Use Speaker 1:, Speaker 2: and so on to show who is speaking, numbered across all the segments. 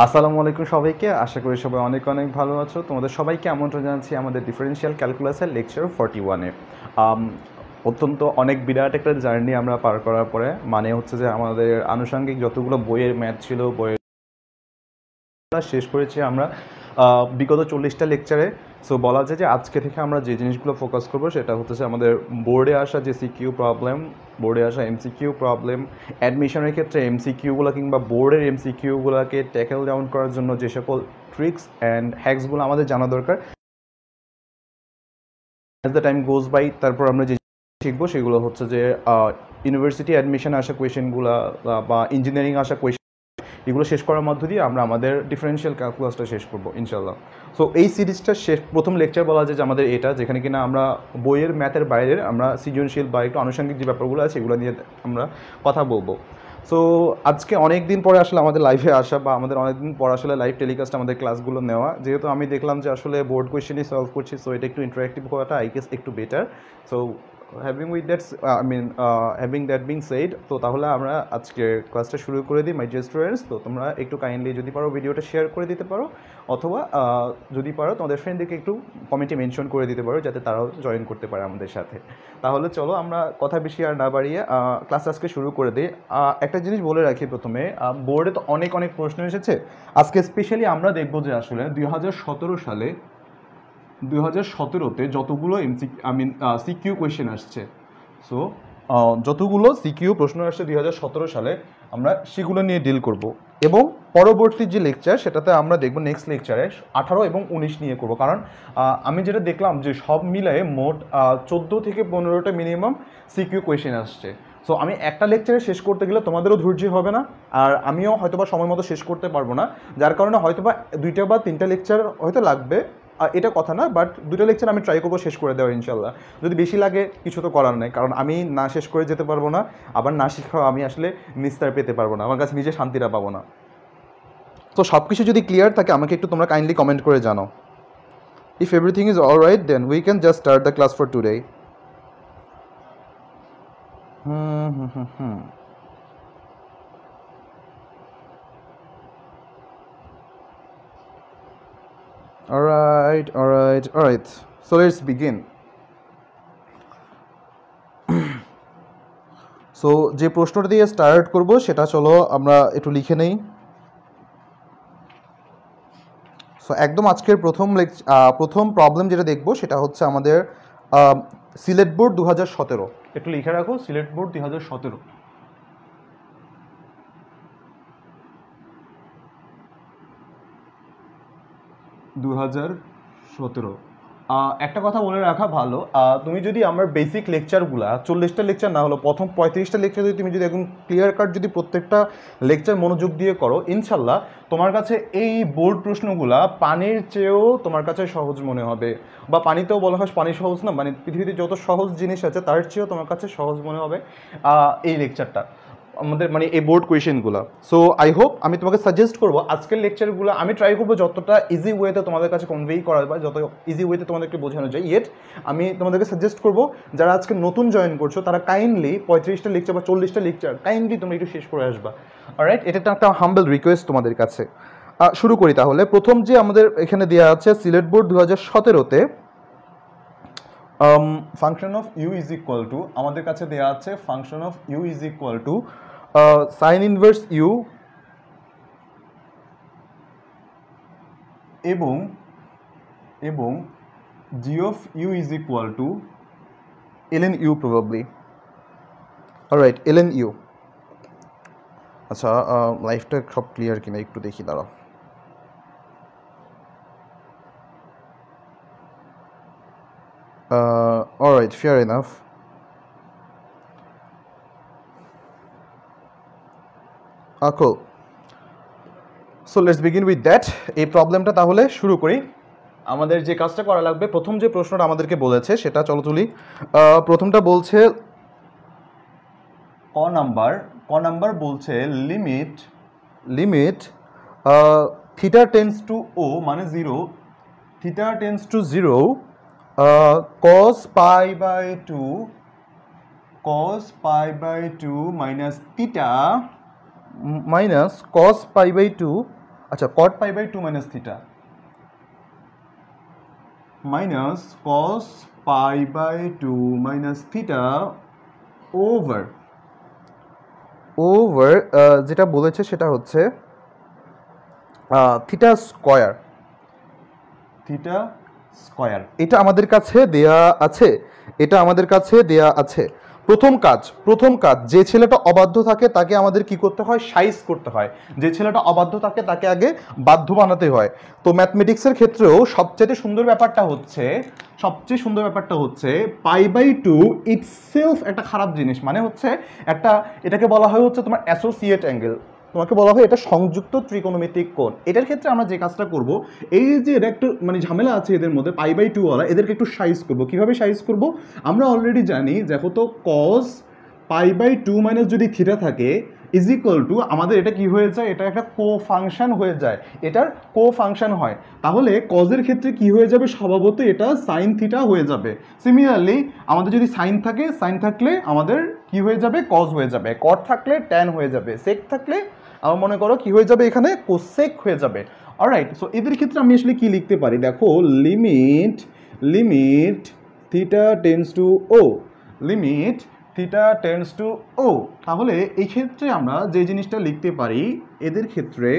Speaker 1: আসসালামু আলাইকুম সবাইকে। আশা করি সবাই অনেক অনেক ভালো আছো। তোমাদের সবাইকে আমন্ত্রণ জানাচ্ছি আমাদের ডিফারেনশিয়াল ক্যালকুলাসের লেকচার 41-এ। অত্যন্ত অনেক বিরাট একটা জার্নি আমরা পার করার পরে মানে হচ্ছে যে আমাদের আনুষঙ্গিক যতগুলো বইয়ের ম্যাথ ছিল বইয়ের শেষ করেছি আমরা বিগত 40টা লেকচারে। সো বলা যায় যে আজকে থেকে আমরা যে জিনিসগুলো ফোকাস করবো সেটা হচ্ছে আমাদের বোর্ডে আসা যে সিকিউ প্রবলেম, বোর্ডে আসা এমসিকিউ প্রবলেম, অ্যাডমিশনের ক্ষেত্রে এমসিকিউগুলো কিংবা বোর্ডের এমসিকিউগুলোকে ট্যাকেল ডাউন করার জন্য যে সকল ট্রিক্স অ্যান্ড হ্যাকসগুলো আমাদের জানা দরকার। As the time goes by তারপর আমরা যে শিখবো সেগুলো হচ্ছে যে ইউনিভার্সিটি অ্যাডমিশন আসা কোয়েশনগুলো বা ইঞ্জিনিয়ারিং আসা কোয়েশন, এগুলো শেষ করার মধ্য দিয়ে আমরা আমাদের ডিফারেনশিয়াল ক্যালকুলাসটা শেষ করবো ইনশাল্লাহ। সো এই সিরিজটা শেষ প্রথম লেকচার বলা যায় যে আমাদের এটা, যেখানে কিনা আমরা বইয়ের ম্যাথের বাইরের আমরা সৃজনশীল বা একটু আনুষঙ্গিক যে ব্যাপারগুলো আছে এগুলো নিয়ে আমরা কথা বলবো। সো আজকে অনেক দিন পরে আসলে আমাদের লাইভে আসা বা আমাদের অনেক দিন পর আসলে লাইভ টেলিকাস্ট আমাদের ক্লাসগুলো নেওয়া, যেহেতু আমি দেখলাম যে আসলে বোর্ড কোয়েশ্চেনই সলভ করছি, সো এটা একটু ইন্টারেক্টিভ হওয়াটা আই গেস একটু better. So having that being said, তো তাহলে আমরা আজকে ক্লাসটা শুরু করে দিই মাই ডিয়ার স্টুডেন্টস। তো তোমরা একটু কাইন্ডলি যদি পারো ভিডিওটা শেয়ার করে দিতে পারো, অথবা যদি পারো তোমাদের ফ্রেন্ডদেরকে একটু কমেন্টে মেনশন করে দিতে পারো যাতে তারাও জয়েন করতে পারে আমাদের সাথে। তাহলে চলো আমরা কথা বেশি আর না বাড়িয়ে ক্লাস আজকে শুরু করে দিই। একটা জিনিস বলে রাখি প্রথমে, বোর্ডে তো অনেক অনেক প্রশ্ন এসেছে। আজকে স্পেশালি আমরা দেখবো যে আসলে 2017 সালে 2017-তে যতগুলো সিকিউ কোয়েশ্চেন আসছে, সো যতগুলো সিকিউ প্রশ্ন আসছে 2017 সালে আমরা সেগুলো নিয়ে ডিল করব, এবং পরবর্তী যে লেকচার সেটাতে আমরা দেখব নেক্সট লেকচারে 18 এবং 19 নিয়ে করব। কারণ আমি যেটা দেখলাম যে সব মিলায়ে মোট 14 থেকে 15টা মিনিমাম সিকিউ কোয়েশ্চেন আসছে। সো আমি একটা লেকচারে শেষ করতে গেলে তোমাদেরও ধৈর্য হবে না, আর আমিও হয়তোবা সময় মতো শেষ করতে পারবো না, যার কারণে হয়তোবা 2টা বা 3টা লেকচার হয়তো লাগবে। এটা কথা না, বাট 2টা লেকচার আমি ট্রাই করবো শেষ করে দেওয়ার ইনশাল্লাহ। যদি বেশি লাগে কিছু তো করার নেই, কারণ আমি না শেষ করে যেতে পারবো না, আবার না শিখাও আমি আসলে নিস্তার পেতে পারবো না, আমার কাছে নিজে শান্তিটা পাবো না। তো সব কিছু যদি ক্লিয়ার থাকে আমাকে একটু তোমরা কাইন্ডলি কমেন্ট করে জানাও। If everything is all right then we can just start the class for today. Alright. So let's begin. So যে প্রশ্নটা দিয়ে স্টার্ট করব সেটা চলো আমরা একটু লিখে নেই। সো একদম আজকের প্রথম প্রবলেম যেটা দেখব সেটা হচ্ছে আমাদের সিলেট বোর্ড 2017। একটু লিখে রাখো, সিলেট বোর্ড 2017। একটা কথা বলে রাখা ভালো, তুমি যদি আমার বেসিক লেকচারগুলো 40টা লেকচার না হলো প্রথম 35টা লেকচার যদি তুমি যদি একদম ক্লিয়ার কাট যদি প্রত্যেকটা লেকচার মনোযোগ দিয়ে করো, ইনশাল্লাহ তোমার কাছে এই বোর্ড প্রশ্নগুলা পানির চেয়েও তোমার কাছে সহজ মনে হবে। বা পানিতেও বলা হয় পানি সহজ না, মানে পৃথিবীতে যত সহজ জিনিস আছে তার চেয়েও তোমার কাছে সহজ মনে হবে এই লেকচারটা আমাদের, মানে এই বোর্ড কোয়েশনগুলো। সো আই হোপ, আমি তোমাকে সাজেস্ট করবো আজকের লেকচারগুলো আমি ট্রাই করবো যতটা ইজি ওয়েতে তোমাদের কাছে কনভেই করা যায়, যত ইজি ওয়েতে তোমাদেরকে বোঝানো যায়। ইয়েট আমি তোমাদেরকে সাজেস্ট করবো যারা আজকে নতুন জয়েন করছো তারা কাইন্ডলি 35টা লেকচার বা 40টা লেকচার কাইন্ডলি তোমরা একটু শেষ করে আসবা। অলরাইট, এটা একটা হাম্বল রিকোয়েস্ট তোমাদের কাছে। শুরু করি তাহলে। প্রথম যে আমাদের এখানে দেওয়া আছে সিলেট বোর্ড 2017-তে function of u is equal to, আমাদের কাছে দেওয়া আছে function of u is equal to sine inverse u এবং g of u is equal to ln u probably. Alright, ln u. আচ্ছা, লাইফটা সব ক্লিয়ার কিনা একটু দেখি, দাঁড়াও। Alright, fair enough. Cool. So let's begin with that. এই প্রবলেমটা তাহলে শুরু করি। আমাদের যে কাজটা করা লাগবে, প্রথম যে প্রশ্নটা আমাদেরকে বলেছে সেটা চলো তুলি। প্রথমটা বলছে ক নাম্বার বলছে limit theta tends to o মানে 0, theta tends two 0 cos pi by 2 minus theta minus cos pi by 2 আচ্ছা cot pi by 2 minus theta minus cos pi by 2 minus theta over যেটা বলেছে সেটা হচ্ছে থিটা স্কয়ার এটা আমাদের কাছে দেয়া আছে প্রথম কাজ যে ছেলেটা অবাধ্য থাকে তাকে আমাদের কি করতে হয় সাইজ করতে হয় যে ছেলেটা অবাধ্য থাকে তাকে আগে বাধ্য বানাতে হয় তো ম্যাথমেটিক্সের ক্ষেত্রেও সবচেয়ে সুন্দর ব্যাপারটা হচ্ছে পাই বাই 2 ইটসেলফ একটা খারাপ জিনিস মানে হচ্ছে এটাকে বলা হয় হচ্ছে তোমার অ্যাসোসিয়েট অ্যাঙ্গেল তোমাকে বলা হয় এটা সংযুক্ত ত্রিকোণমিতিক কোণ এটার ক্ষেত্রে আমরা যে কাজটা করব এই যে এটা একটু মানে ঝামেলা আছে এদের মধ্যে পাই বাই 2 ওয়ালা এদেরকে একটু সাইজ করব কিভাবে সাইজ করব আমরা অলরেডি জানি দেখো তো cos পাই বাই 2 মাইনাস যদি থিটা থাকে ইজ ইকুয়াল টু আমাদের এটা কি হয়ে যায় এটা একটা কো-ফাংশন হয়ে যায় এটার কো-ফাংশন হয় তাহলে কজের ক্ষেত্রে কি হয়ে যাবে স্বভাবতই এটা সাইন থিটা হয়ে যাবে সিমিলারলি আমাদের যদি সাইন থাকলে আমাদের কি হয়ে যাবে কজ হয়ে যাবে কট থাকলে ট্যান হয়ে যাবে সেক থাকলে আমার মনে করো কি হয়ে যাবে এখানে কোসেক হয়ে যাবে অলরাইট সো এদের ক্ষেত্রে আমি আসলে কি লিখতে পারি দেখো limit theta tends to o limit theta tends to o তাহলে এই ক্ষেত্রে আমরা যে জিনিসটা লিখতে পারি এদের ক্ষেত্রে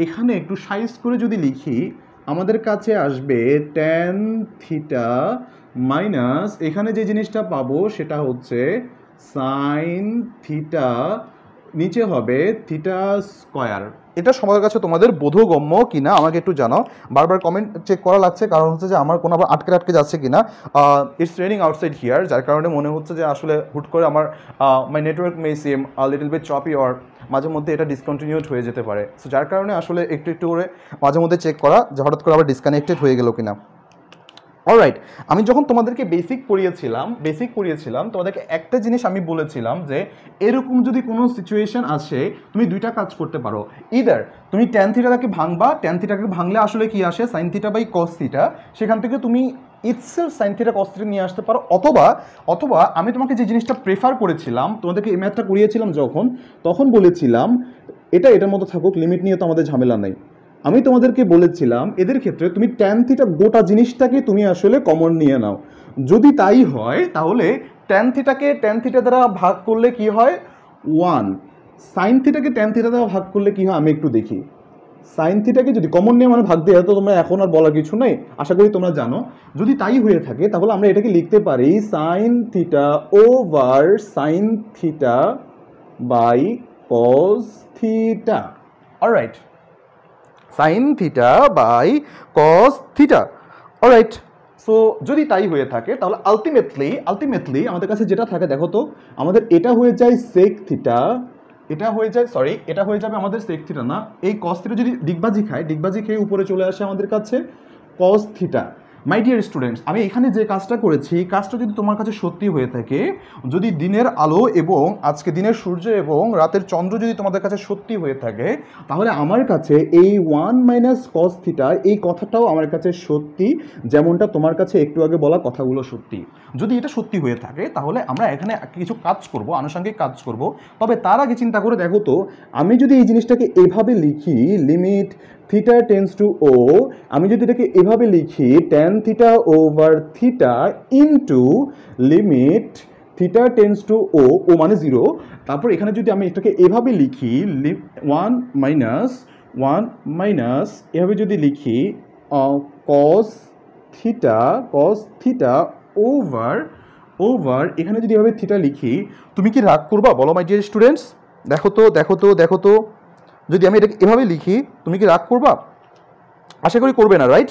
Speaker 1: এখানে একটু সাইজ করে যদি লিখি আমাদের কাছে আসবে ট্যান থিটা মাইনাস এখানে যে জিনিসটা পাবো সেটা হচ্ছে সাইন থিটা নিচে হবে থিটা স্কয়ার এটা সবার কাছে তোমাদের বোধগম্য কিনা আমাকে একটু জানাও বারবার কমেন্ট চেক করা লাগছে কারণ হচ্ছে যে আমার কোনো আবার আটকে যাচ্ছে কিনা ইটস রেনিং আউটসাইড হিয়ার যার কারণে মনে হচ্ছে যে আসলে হুট করে আমার my network may seem little bit choppy or মাঝে মধ্যে এটা ডিসকন্টিনিউড হয়ে যেতে পারে সো যার কারণে আসলে একটু করে মাঝে মধ্যে চেক করা যে হঠাৎ করে আবার ডিসকানেক্টেড হয়ে গেল কিনা অলরাইট আমি যখন তোমাদেরকে বেসিক পড়িয়েছিলাম তোমাদেরকে একটা জিনিস আমি বলেছিলাম যে এরকম যদি কোনো সিচুয়েশন আসে তুমি দুইটা কাজ করতে পারো ইদার তুমি ট্যান থিটাকে ভাঙলে আসলে কি আসে sine theta by cos theta সেখান থেকে তুমি itself sine theta cos theta নিয়ে আসতে পারো অথবা আমি তোমাকে যে জিনিসটা প্রেফার করেছিলাম তোমাদেরকে এই ম্যাথটা করিয়েছিলাম তখন বলেছিলাম এটার মতো থাকুক লিমিট নিয়ে তো আমাদের ঝামেলা নেই আমি তোমাদেরকে বলেছিলাম এদের ক্ষেত্রে তুমি ট্যান থিটা গোটা জিনিসটাকে তুমি আসলে কমন নিয়ে নাও যদি তাই হয় তাহলে ট্যান থিটা দ্বারা ভাগ করলে কি হয় 1 সাইন থিটাকে ট্যান থিটা দ্বারা ভাগ করলে কি হয় আমি একটু দেখি সাইন থিটাকে যদি কমন নিয়ে মানে ভাগ দিয়ে তো তোমরা এখন আর বলার কিছু নেই আশা করি তোমরা জানো যদি তাই হয়ে থাকে তাহলে আমরা এটাকে লিখতে পারি sine theta over sine theta by cos theta alright sine theta by cos theta alright so যদি তাই হয়ে থাকে তাহলে আলটিমেটলি আমাদের কাছে যেটা থাকে দেখো তো আমাদের এটা হয়ে যায় সেক থিটা এটা হয়ে যাবে আমাদের সেক থিটা না এই কস থিটা যদি ডিগবাজি খেয়ে উপরে চলে আসে আমাদের কাছে কস থিটা মাই ডিয়ার স্টুডেন্টস আমি এখানে যে কাজটা করেছি কাজটা যদি তোমার কাছে সত্যি হয়ে থাকে যদি দিনের আলো এবং আজকে দিনের সূর্য এবং রাতের চন্দ্র যদি তোমাদের কাছে সত্যি হয়ে থাকে তাহলে আমার কাছে এই 1 মাইনাস কস থিটা এই কথাটাও আমার কাছে সত্যি যেমনটা তোমার কাছে একটু আগে বলা কথাগুলো সত্যি যদি এটা সত্যি হয়ে থাকে তাহলে আমরা এখানে কিছু কাজ করব আনুষঙ্গিক কাজ করব তবে তার আগে চিন্তা করে দেখো তো আমি যদি এই জিনিসটাকে এভাবে লিখি limit theta tends to o আমি যদি এটাকে এভাবে লিখি tan theta over theta into limit theta tends to o মানে 0 তারপর এখানে যদি আমি এটাকে এভাবে লিখি 1 মাইনাস এভাবে যদি লিখি কস থিটা ওভার এখানে যদি এভাবে থিটা লিখি তুমি কি রাগ করবা বলো মাই ডিয়ার স্টুডেন্টস দেখো তো যদি আমি এটাকে এভাবে লিখি তুমি কি রাগ করবা আশা করি করবে না রাইট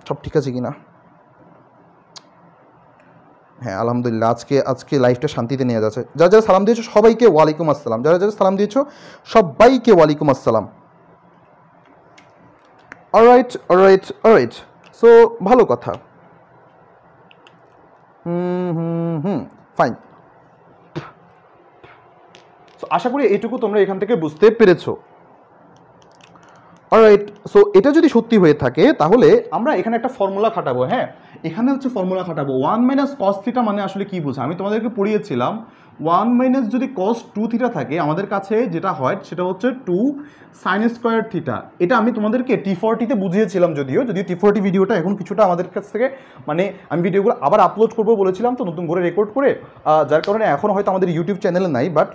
Speaker 1: সব ঠিক আছে কিনা হ্যাঁ আলহামদুলিল্লাহ আজকে লাইফটা শান্তিতে নিয়ে যাচ্ছে যারা সালাম দিয়েছো সবাইকে ওয়ালাইকুম আসসালাম যারা সালাম দিয়েছো সবাইকে ওয়ালাইকুম আসসালাম অলরাইট সো ভালো কথা ফাইন আশা করি এটুকু তোমরা এখান থেকে বুঝতে পেরেছো অলরাইট সো এটা যদি সত্যি হয়ে থাকে তাহলে আমরা এখানে একটা ফর্মুলা খাটাবো হ্যাঁ এখানে হচ্ছে ফর্মুলা খাটাবো। 1 মাইনাস কস থিটা মানে আসলে কি বোঝা, আমি তোমাদেরকে পড়িয়েছিলাম 1 মাইনাস যদি কস 2 থিটা থাকে আমাদের কাছে যেটা হয় সেটা হচ্ছে 2 সাইন স্কোয়ার থিটা। এটা আমি তোমাদেরকে T40-তে বুঝিয়েছিলাম, যদিও T40 ভিডিওটা এখন কিছুটা আমাদের কাছ থেকে মানে আমি ভিডিওগুলো আবার আপলোড করবো বলেছিলাম তো নতুন করে রেকর্ড করে, যার কারণে এখন হয়তো আমাদের ইউটিউব চ্যানেলে নাই, বাট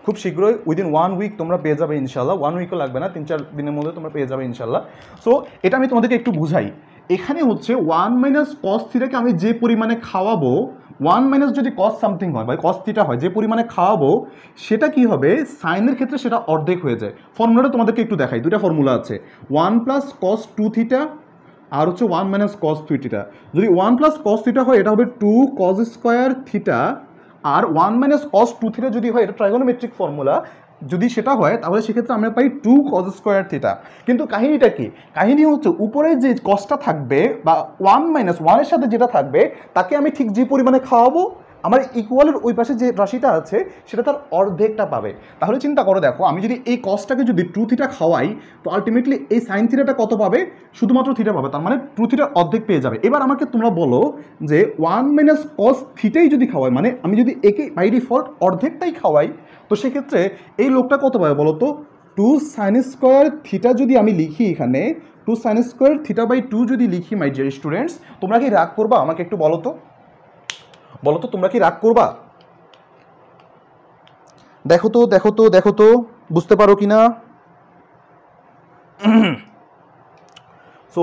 Speaker 1: খুব শীঘ্রই উইদিন 1 উইক তোমরা পেয়ে যাবে ইনশাল্লাহ। 1 উইকও লাগবে না, 3-4 দিনের মধ্যে তোমরা পেয়ে যাবে ইনশাল্লাহ। সো এটা আমি তোমাদেরকে একটু বুঝাই। এখানে হচ্ছে 1 মাইনাস কস থিটাকে আমি যে পরিমাণে খাওয়াবো, 1 মাইনাস যদি কস সামথিং হয় বা কস থিটা হয়, যে পরিমাণে খাওয়াবো সেটা কি হবে, সাইনের ক্ষেত্রে সেটা অর্ধেক হয়ে যায়। ফর্মুলাটা তোমাদেরকে একটু দেখাই, দুটা ফর্মুলা আছে, 1 প্লাস কস 2 থিটা আর হচ্ছে 1 মাইনাস কস 3 থিটা। যদি 1 প্লাস কস থিটা হয় এটা হবে 2 কস স্কোয়ার থিটা, আর 1 মাইনাস কস 2 থিটা যদি হয়, এটা ট্রাইগোনোমেট্রিক ফর্মুলা, যদি সেটা হয় তাহলে সেক্ষেত্রে আমরা পাই 2 কস স্কোয়ার থিটা। কিন্তু কাহিনীটা কি, কাহিনী হচ্ছে উপরে যে কসটা থাকবে বা 1 মাইনাস 1-এর সাথে যেটা থাকবে তাকে আমি ঠিক যে পরিমাণে খাওয়াবো, আমার ইকুয়ালের ওই পাশে যে রাশিটা আছে সেটা তার অর্ধেকটা পাবে। তাহলে চিন্তা করো, দেখো আমি যদি এই কসটাকে যদি 2 থিটা খাওয়াই তো আলটিমেটলি এই সাইন থিটাটা কত পাবে, শুধুমাত্র থিটা পাবে, তার মানে 2 থিটার অর্ধেক পেয়ে যাবে। এবার আমাকে তোমরা বলো যে 1 মাইনাস কস থিটাই যদি খাওয়াই, মানে আমি যদি একে বাই ডিফল্ট অর্ধেকটাই খাওয়াই, তো সেক্ষেত্রে এই লোকটা কত পাবে বলো তো, 2 সাইন স্কোয়ার থিটা যদি আমি লিখি এখানে, 2 সাইন স্কোয়ার থিটা বাই 2 যদি লিখি মাই ডিয়ার স্টুডেন্টস, তোমরা কি রাগ করবা আমাকে একটু বলো তো, বলো তো তোমরা কি রাগ করবা? দেখো তো দেখো তো দেখো তো বুঝতে পারো কি না? সো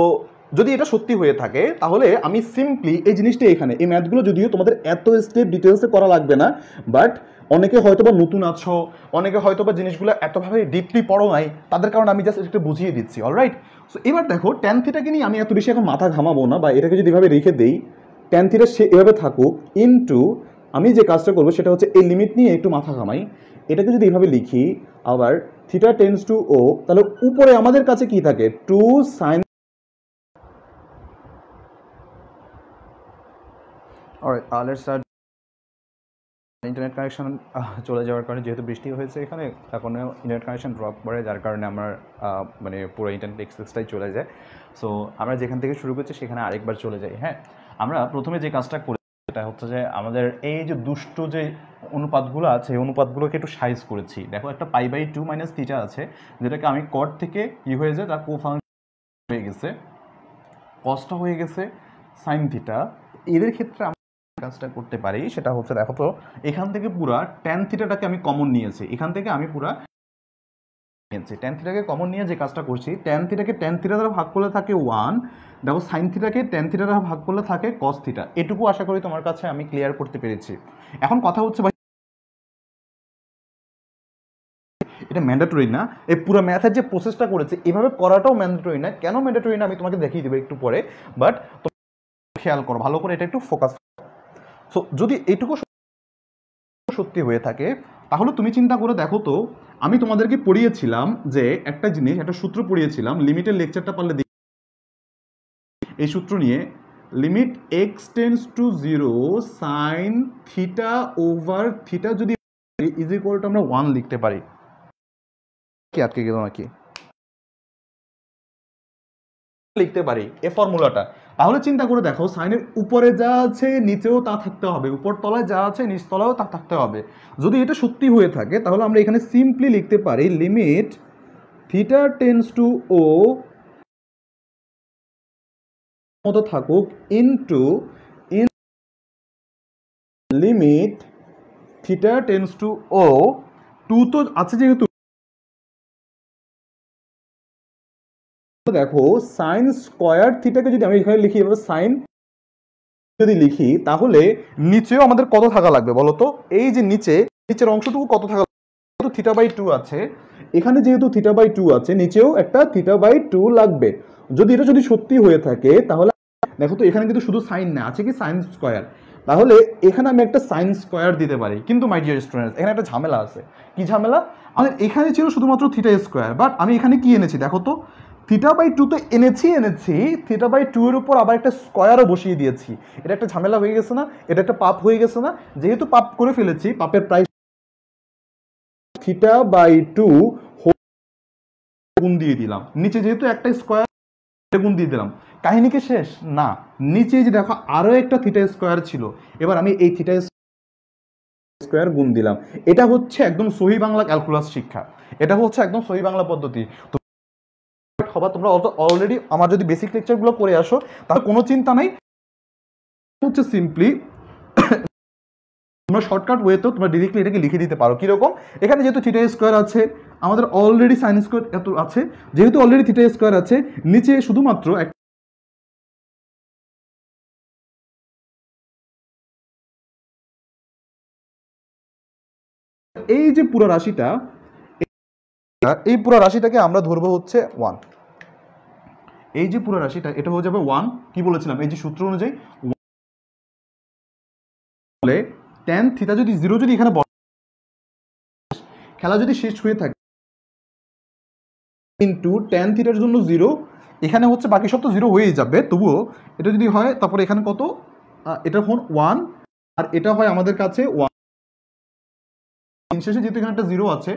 Speaker 1: যদি এটা সত্যি হয়ে থাকে তাহলে আমি সিম্পলি এই জিনিসটা এখানে এই ম্যাথগুলো যদিও তোমাদের এত স্টেপ ডিটেলসে করা লাগবে না, বাট অনেকে হয়তো বা নতুন আছো, অনেকে হয়তো বা জিনিসগুলো এতভাবে ডিপলি পড়ো নাই, তাদের কারণে আমি জাস্ট একটু বুঝিয়ে দিচ্ছি। অলরাইট, সো এবার দেখো ট্যান থিটাকে নিয়ে আমি এত বেশি এখন মাথা ঘামাবো না, বা এটাকে যদি এভাবে রেখে দেই ট্যান থিটা সে এভাবে থাকুক, ইনটু আমি যে কাজটা করবো সেটা হচ্ছে এই লিমিট নিয়ে একটু মাথা ঘামাই। এটাকে যদি এভাবে লিখি আবার থিটা টেন্ডস টু ও, তাহলে উপরে আমাদের কাছে কি থাকে, 2 sine. Alright, let's start. Internet connection চলে যাওয়ার কারণে, যেহেতু বৃষ্টি হয়েছে এখানে, এখন ইন্টারনেট কানেকশন ড্রপ করে, যার কারণে আমার মানে পুরো ইন্টারনেট এক্সেসটাই চলে যায়। সো আমরা যেখান থেকে শুরু করছি সেখানে আরেকবার চলে যাই। হ্যাঁ, আমরা প্রথমে যে কাজটা করি সেটা হচ্ছে যে আমাদের এই যে দুষ্ট যে অনুপাতগুলো আছে এই অনুপাতগুলোকে একটু সাইজ করেছি। দেখো একটা π/2 মাইনাস থিটা আছে, যেটাকে আমি কট থেকে কি হয়ে যায় তার কোফাংশন হয়ে গেছে, কসটা হয়ে গেছে সাইন থিটা। এদের ক্ষেত্রে কাজটা করতে পারি সেটা হচ্ছে, দেখো তো এখান থেকে পুরা ট্যান থিটাটাকে আমি কমন নিয়েছি, এখান থেকে আমি পুরা নিয়েছি ট্যান থিটাকে কমন নিয়ে যে কাজটা করছি, ট্যান থিটাকে ট্যান থিটা দ্বারা ভাগ করলে থাকে 1, দেখো সাইন থিটাকে ট্যান থিটা দ্বারা ভাগ করলে থাকে কস থিটা। এটুকু আশা করি তোমার কাছে আমি ক্লিয়ার করতে পেরেছি। এখন কথা হচ্ছে ভাই, এটা ম্যান্ডেটরি না, এই পুরো ম্যাথের যে প্রসেসটা করেছে এভাবে করাটাও ম্যান্ডেটরি না। কেন ম্যান্ডেটরি না আমি তোমাকে দেখিয়ে দেবো একটু পরে, বাট খেয়াল করো ভালো করে, এটা একটু ফোকাস। সো যদি এইটুকু সত্যি হয়ে থাকে তাহলে তুমি চিন্তা করে দেখো তো, আমি তোমাদেরকে পড়িয়েছিলাম যে একটা জিনিস, একটা সূত্র পড়িয়েছিলাম, লিমিটের লেকচারটা পারলে এই সূত্র নিয়ে, limit x tends to 0 sign theta over theta যদি ইজ ইকুয়াল টু আমরা 1 লিখতে পারি। কি আটকে গেল নাকি? লিখতে পারি এই ফর্মুলাটা। তাহলে চিন্তা করে দেখো, সাইনের উপরে যা আছে নিচেও তা থাকতে হবে, উপর তলায় যা আছে নিচ তলায়ও তা থাকতে হবে। যদি এটা সত্যি হয়ে থাকে তাহলে আমরা এখানে সিম্পলি লিখতে পারি limit theta tends to o মতো থাকুক into limit theta tends to o, 2 তো আছে যেহেতু, দেখো সাইন স্কোয়ার থিটাকে যদি আমি এখানে লিখি এভাবে সাইন যদি লিখি তাহলে নিচেও আমাদের কত থাকা লাগবে বলো তো, এই যে নিচের অংশটুকু কত থাকা লাগবে, থিটা বাই 2 আছে এখানে, যেহেতু থিটা বাই 2 আছে নিচেও একটা থিটা বাই 2 লাগবে। যদি এটা যদি সত্যি হয়ে থাকে তাহলে দেখো তো এখানে কিন্তু শুধু সাইন না, আছে কি সাইন স্কোয়ার, তাহলে এখানে আমি একটা সাইন স্কোয়ার দিতে পারি। কিন্তু মাই ডিয়ার স্টুডেন্টস এখানে একটা ঝামেলা আছে। কি ঝামেলা? আমাদের এখানে ছিল শুধুমাত্র থিটা স্কোয়ার, বাট আমি এখানে কি এনেছি দেখো তো, থিটা বাই 2 তো এনেছি থিটা বাই 2 এর উপর আবার একটা স্কোয়ারও বসিয়ে দিয়েছি। এটা একটা ঝামেলা হয়ে গেছে না? এটা একটা পাপ হয়ে গেছে না? যেহেতু পাপ করে ফেলেছি, পাপের প্রাইস থিটা বাই 2 গুণ দিয়ে দিলাম, নিচে যেহেতু একটা স্কোয়ার এটা গুণ দিয়ে দিলাম, কাহিনী কি শেষ? না, নিচে যে দেখো আরো একটা থিটা স্কোয়ার ছিল, এবার আমি এই থিটা স্কোয়ার গুণ দিলাম। এটা হচ্ছে একদম সহি বাংলা ক্যালকুলাস শিক্ষা, এটা হচ্ছে একদম সহি বাংলা পদ্ধতি। হবা তোমরা অলরেডি আমার যদি বেসিক লেকচারগুলো করে আসো তাহলে কোনো চিন্তা নাই, হচ্ছে সিম্পলি তোমরা শর্টকাট ওয়েতেও তোমরা ডিরেক্টলি এটাকে লিখে দিতে পারো। কিরকম? এখানে যেহেতু থিটা স্কোয়ার আছে, আমাদের অলরেডি সাইন স্কোয়ার এত আছে, যেহেতু অলরেডি থিটা স্কোয়ার আছে, নিচে শুধুমাত্র এই যে পুরো রাশিটা, এই পুরো রাশিটাকে আমরা ধরবো হচ্ছে 1। এই যে পুরো রাশিটা এটা হয়ে যাবে 1, কি বলেছিলাম এই যে সূত্র অনুযায়ী বলে tan থিটা যদি 0 যদি এখানে খেলা যদি শেষ হয়ে থাকে ইনটু tan থিটার জন্য 0, এখানে হচ্ছে বাকি সব তো 0 হয়েই যাবে, তবুও এটা যদি হয় তারপরে এখানে কত, এটা হন 1 আর এটা হয় আমাদের কাছে 1, দিন শেষে যেহেতু এখানে একটা 0 আছে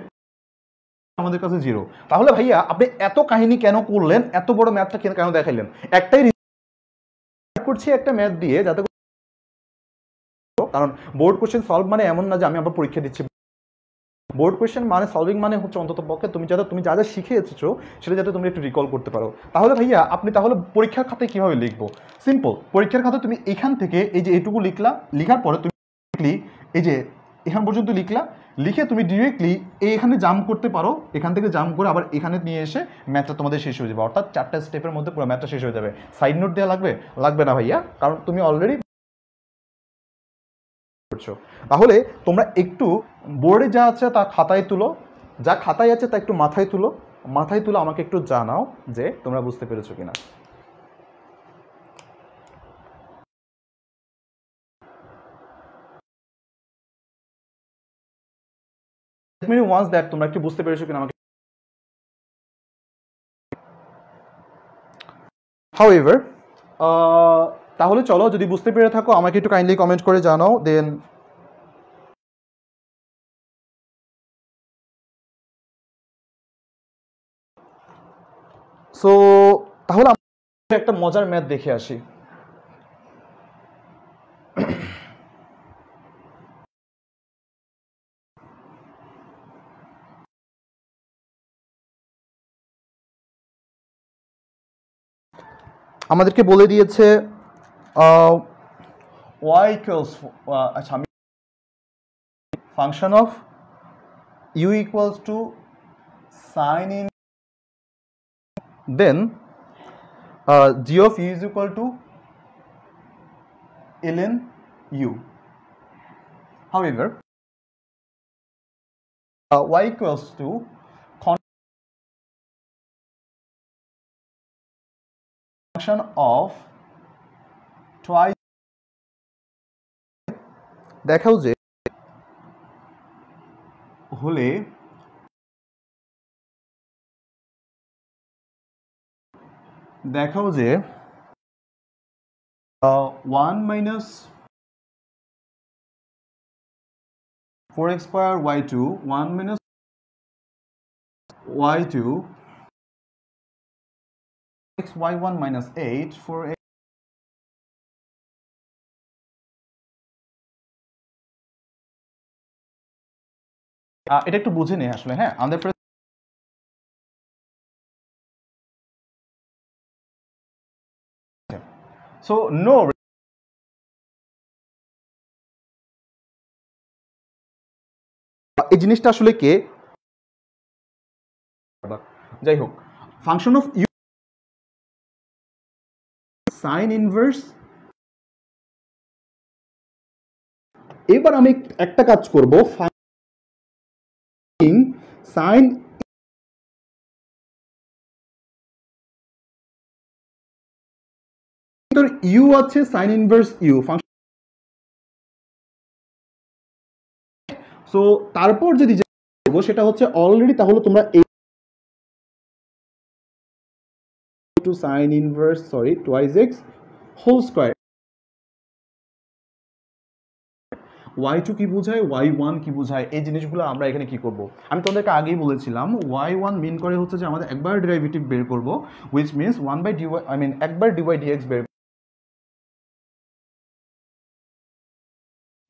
Speaker 1: আমাদের কাছে 0। তাহলে ভাইয়া আপনি এত কাহিনী কেন করলেন, এত বড় ম্যাথটা কেন দেখাইলেন? একটাই করছি একটা ম্যাথ দিয়ে, যাতে কারণ বোর্ড কোশ্চেন সলভ মানে এমন না যে আমি আবার পরীক্ষা দিচ্ছি। বোর্ড কোয়েশ্চেন মানে সলভিং মানে হচ্ছে অন্তত পক্ষে তুমি যা যা শিখে এসেছো সেটা যাতে তুমি একটু রিকল করতে পারো। তাহলে ভাইয়া আপনি তাহলে পরীক্ষার খাতায় কিভাবে লিখবো? সিম্পল, পরীক্ষার খাতায় তুমি এখান থেকে এই যে এটুকু লিখলা, লিখার পরে তুমি এই যে এখান পর্যন্ত লিখলা, লিখে তুমি ডিরেক্টলি এখানে জাম্প করতে পারো, এখান থেকে জাম্প করে আবার এখানে নিয়ে এসে ম্যাথটা তোমাদের শেষ হয়ে যাবে, অর্থাৎ 4টা স্টেপের মধ্যে পুরো ম্যাথটা শেষ হয়ে যাবে। সাইড নোট দেওয়া লাগবে না ভাইয়া, কারণ তুমি অলরেডি করছো। তাহলে তোমরা একটু বোর্ডে যা আছে তা খাতায় তুলো, যা খাতায় আছে তা একটু মাথায় তুলো, মাথায় তুলে আমাকে একটু জানাও যে তোমরা বুঝতে পেরেছো কিনা। ওয়ান্স দ্যাট তোমরা একটু বুঝতে পেরেছো কিনা আমাকে। হাউএভার তাহলে চলো, যদি বুঝতে পেরে থাকো আমাকে একটু কাইন্ডলি কমেন্ট করে জানাও। দেন সো তাহলে আমরা একটা মজার ম্যাথ দেখে আসি। আমাদেরকে বলে দিয়েছে y ইকুয়ালস, আচ্ছা আমি function of u equals to sine in, then g of u is equal to ln u. However, y equals to function of twice, দেখাও যে হলে দেখাও যে 1 minus 4x square y2, 1 minus y2 x y1 minus 8 4x, এটা একটু বুঝে নেই আসলে। হ্যাঁ, আমাদের সো নো, এই জিনিসটা আসলে কে, যাই হোক, function of u sine inverse. এবার আমি একটা কাজ করব, সাইন ইউ আছে, sine inverse u function. So তারপর যদি সেটা হচ্ছে অলরেডি, তাহলে তোমরা এই two sine inverse twice x whole square, y2 কি বোঝায়, y1 কি বোঝায়, এই জিনিসগুলো আমরা এখানে কি করব। আমি তোমাদেরকে আগেই বলেছিলাম y1 মিন করে হচ্ছে যে আমাদের একবার ডেরিভেটিভ বের করব, which means 1/dy, I mean একবার dy dx বের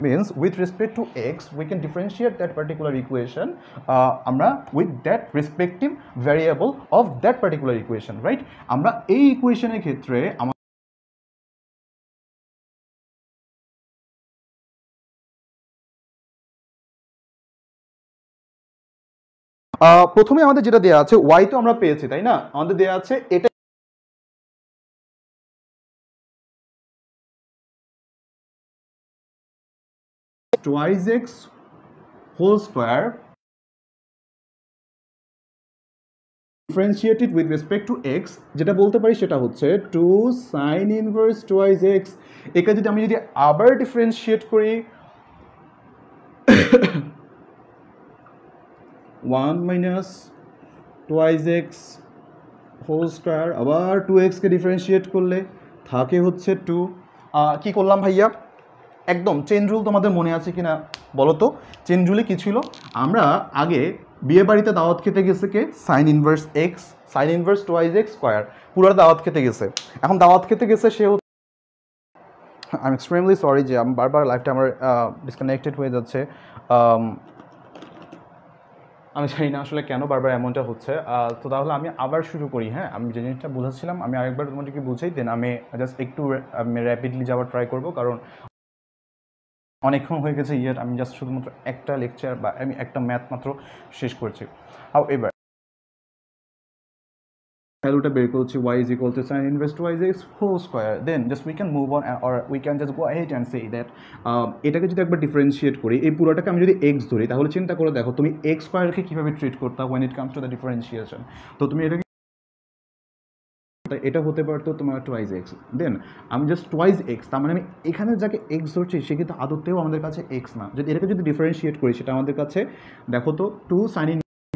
Speaker 1: means with respect to x we can differentiate that particular equation আমরা with that respective variable of that particular equation, right? আমরা এই ইকুয়েশনের ক্ষেত্রে প্রথমে আমাদের যেটা দেয়া আছে y তো আমরা পেয়েছি, তাই না? আমাদের দেয়া আছে এটা twice x whole square differentiated with respect to x, যেটা বলতে পারি সেটা হচ্ছে 2 sin inverse twice x। একে যদি আমি যদি আবার ডিফারেন্সিয়েট করি 1 minus twice x whole square, আবার 2x কে ডিফারেন্সিয়েট করলে থাকে হচ্ছে 2। কি করলাম ভাইয়া? একদম চেন রুল তোমাদের মনে আছে কিনা বলো তো? চেন রুলে কি ছিল? আমরা আগে বিয়ে বাড়িতে দাওয়াত খেতে গেছে কে? Sine inverse x, sine inverse twice x square, পুরো দাওয়াত খেতে গেছে। এখন দাওয়াত খেতে গেছে সে, আই এম এক্সট্রিমলি সরি যে আমি বারবার লাইফটা আমার ডিসকানেক্টেড হয়ে যাচ্ছে। আমি জানি না আসলে কেন বারবার এমনটা হচ্ছে। তো তাহলে আমি আবার শুরু করি। হ্যাঁ, আমি যে জিনিসটা বোঝাচ্ছিলাম আমি আরেকবার তোমাদেরকে বুঝাই, দেন আমি জাস্ট একটু র্যাপিডলি যাওয়ার ট্রাই করবো, কারণ অনেকক্ষণ হয়ে গেছে ইয়ার আমি জাস্ট শুধুমাত্র একটা লেকচার বা আমি একটা ম্যাথ মাত্র শেষ করছি। হাউ এভার ভ্যালুটা বের করছি y is equal to sin inverse twice x whole square, then just we can move on or we can just go ahead and say that এটাকে যদি একবার ডিফারেন্সিয়েট করি, এই পুরোটাকে আমি যদি x ধরি, তাহলে চিন্তা করে দেখো তুমি x স্কয়ারকে কিভাবে ট্রিট করতে when it comes to the differentiation। তো তুমি এটাকে, এটা হতে পারতো তোমার টুয়াইজ এক্স, দেন আমি জাস্ট টুয়াইজ এক্স, তার মানে আমি এখানে যাকে এক্স ধরছি সে কিন্তু আদতেও আমাদের কাছে এক্স না। যদি এটাকে যদি ডিফারেন্সিয়েট করি সেটা আমাদের কাছে দেখো তো 2 sin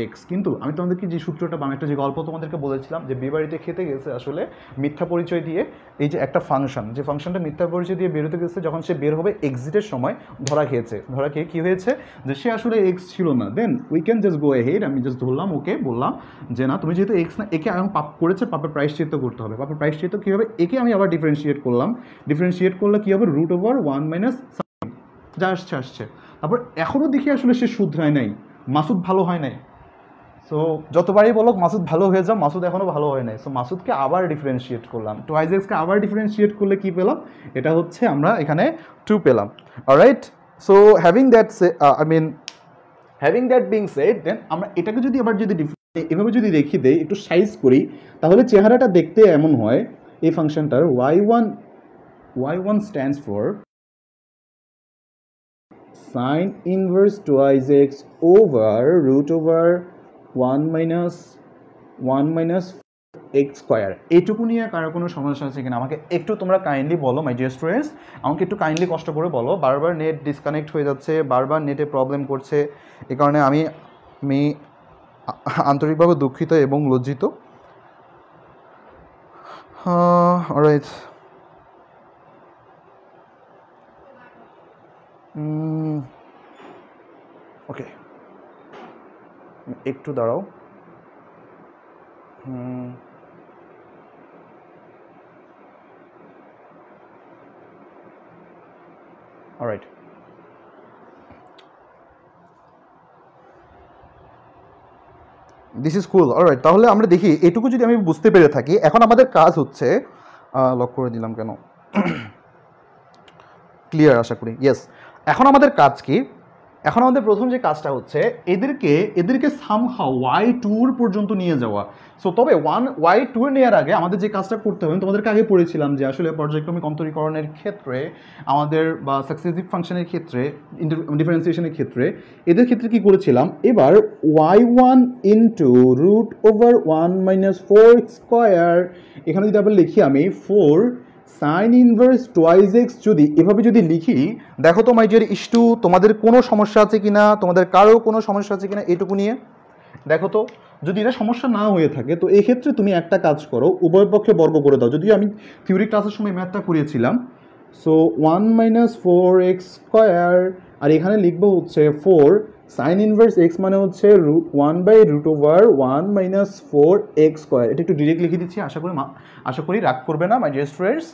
Speaker 1: এক্স। কিন্তু আমি তোমাদেরকে যে সূত্রটা বা আমি একটা যে গল্প তোমাদেরকে বলেছিলাম যে বিয়ে বাড়িতে খেতে গেছে আসলে মিথ্যা পরিচয় দিয়ে, এই যে একটা ফাংশন, যে ফাংশনটা মিথ্যা পরিচয় দিয়ে বেরোতে গেছে, যখন সে বের হবে এক্সিটের সময় ধরা খেয়েছে। ধরা খেয়ে কী হয়েছে যে সে আসলে এক্স ছিল না। Then we can just go ahead, আমি জাস্ট ধরলাম ওকে, বললাম যে না তুমি যেহেতু এক্স না, একে এখন পাপ করেছে, পাপের প্রায়শ্চিত্ত করতে হবে। পাপের প্রায়শ্চিত্ত কী হবে? একে আমি আবার ডিফারেন্সিয়েট করলাম, ডিফারেন্সিয়েট করলে কী হবে? রুট ওভার 1 মাইনাস যা আসছে। তারপর এখনও দেখি আসলে সে শুধরায় নাই, মাসুদ ভালো হয় নাই। সো যতবারই বলো মাসুদ ভালো হয়ে যাও, মাসুদ এখনও ভালো হয় নাই। সো মাসুদকে আবার ডিফারেন্সিয়েট করলাম, টুয়াইজ এক্সকে আবার ডিফারেন্সিয়েট করলে কী পেলাম? এটা হচ্ছে আমরা এখানে 2 পেলাম। Alright, so having that being said, then আমরা এটাকে যদি আবার যদি এভাবে যদি রেখে দেই, একটু সাইজ করি, তাহলে চেহারাটা দেখতে এমন হয় এই ফাংশনটার y1 stands for sin inverse twice x over root over 1 minus x square. এইটুকু নিয়ে কারো কোনো সমস্যা আছে কিনা আমাকে একটু তোমরা কাইন্ডলি বলো মাই ডিয়ার স্টুডেন্টস, আমাকে একটু কাইন্ডলি কষ্ট করে বলো। বারবার নেট ডিসকানেক্ট হয়ে যাচ্ছে, বারবার নেটে প্রবলেম করছে, এই কারণে আমি আন্তরিকভাবে দুঃখিত এবং লজ্জিত। অলরাইট, ওকে একটু দাঁড়াও। Alright, this is cool. Alright, তাহলে আমরা দেখি এটুকু যদি আমি বুঝতে পেরে থাকি, এখন আমাদের কাজ হচ্ছে, লক করে দিলাম কেন, ক্লিয়ার আশা করি, ইয়েস। এখন আমাদের কাজ কি? এখন আমাদের প্রথম যে কাজটা হচ্ছে এদেরকে সামহাও y2 পর্যন্ত নিয়ে যাওয়া। সো তবে y2 নেওয়ার আগে আমাদের যে কাজটা করতে হবে, তোমাদেরকে আগে পড়েছিলাম যে আসলে পর্যায়ক্রমিক অন্তরীকরণের ক্ষেত্রে আমাদের বা সাকসেসিভ ফাংশনের ক্ষেত্রে, ডিফারেন্সিয়েশনের ক্ষেত্রে এদের ক্ষেত্রে কি করেছিলাম, এবার y1 into root over 1 minus 4 square, এখানে যদি আবার লিখি আমি 4 সাইন ইনভার্স টুয়াইজ এক্স, যদি এভাবে যদি লিখি, দেখো তো মাই ডিয়ার ইস্টু তোমাদের কোনো সমস্যা আছে কিনা, তোমাদের কারো কোনো সমস্যা আছে কিনা এইটুকু নিয়ে দেখো তো। যদি এটা সমস্যা না হয়ে থাকে তো এই ক্ষেত্রে তুমি একটা কাজ করো, উভয় পক্ষে বর্গ করে দাও। যদিও আমি থিওরি ক্লাসের সময় ম্যাথটা করিয়েছিলাম। সো 1 মাইনাস 4x স্কোয়ার আর এখানে লিখবো হচ্ছে 4 সাইন ইনভার্স এক্স মানে হচ্ছে √1/√1 - 4x স্কোয়ার। এটা একটু ডিরেক্ট লিখে দিচ্ছি, আশা করি রাগ করবে না মাই ডিয়ার স্টুডেন্টস।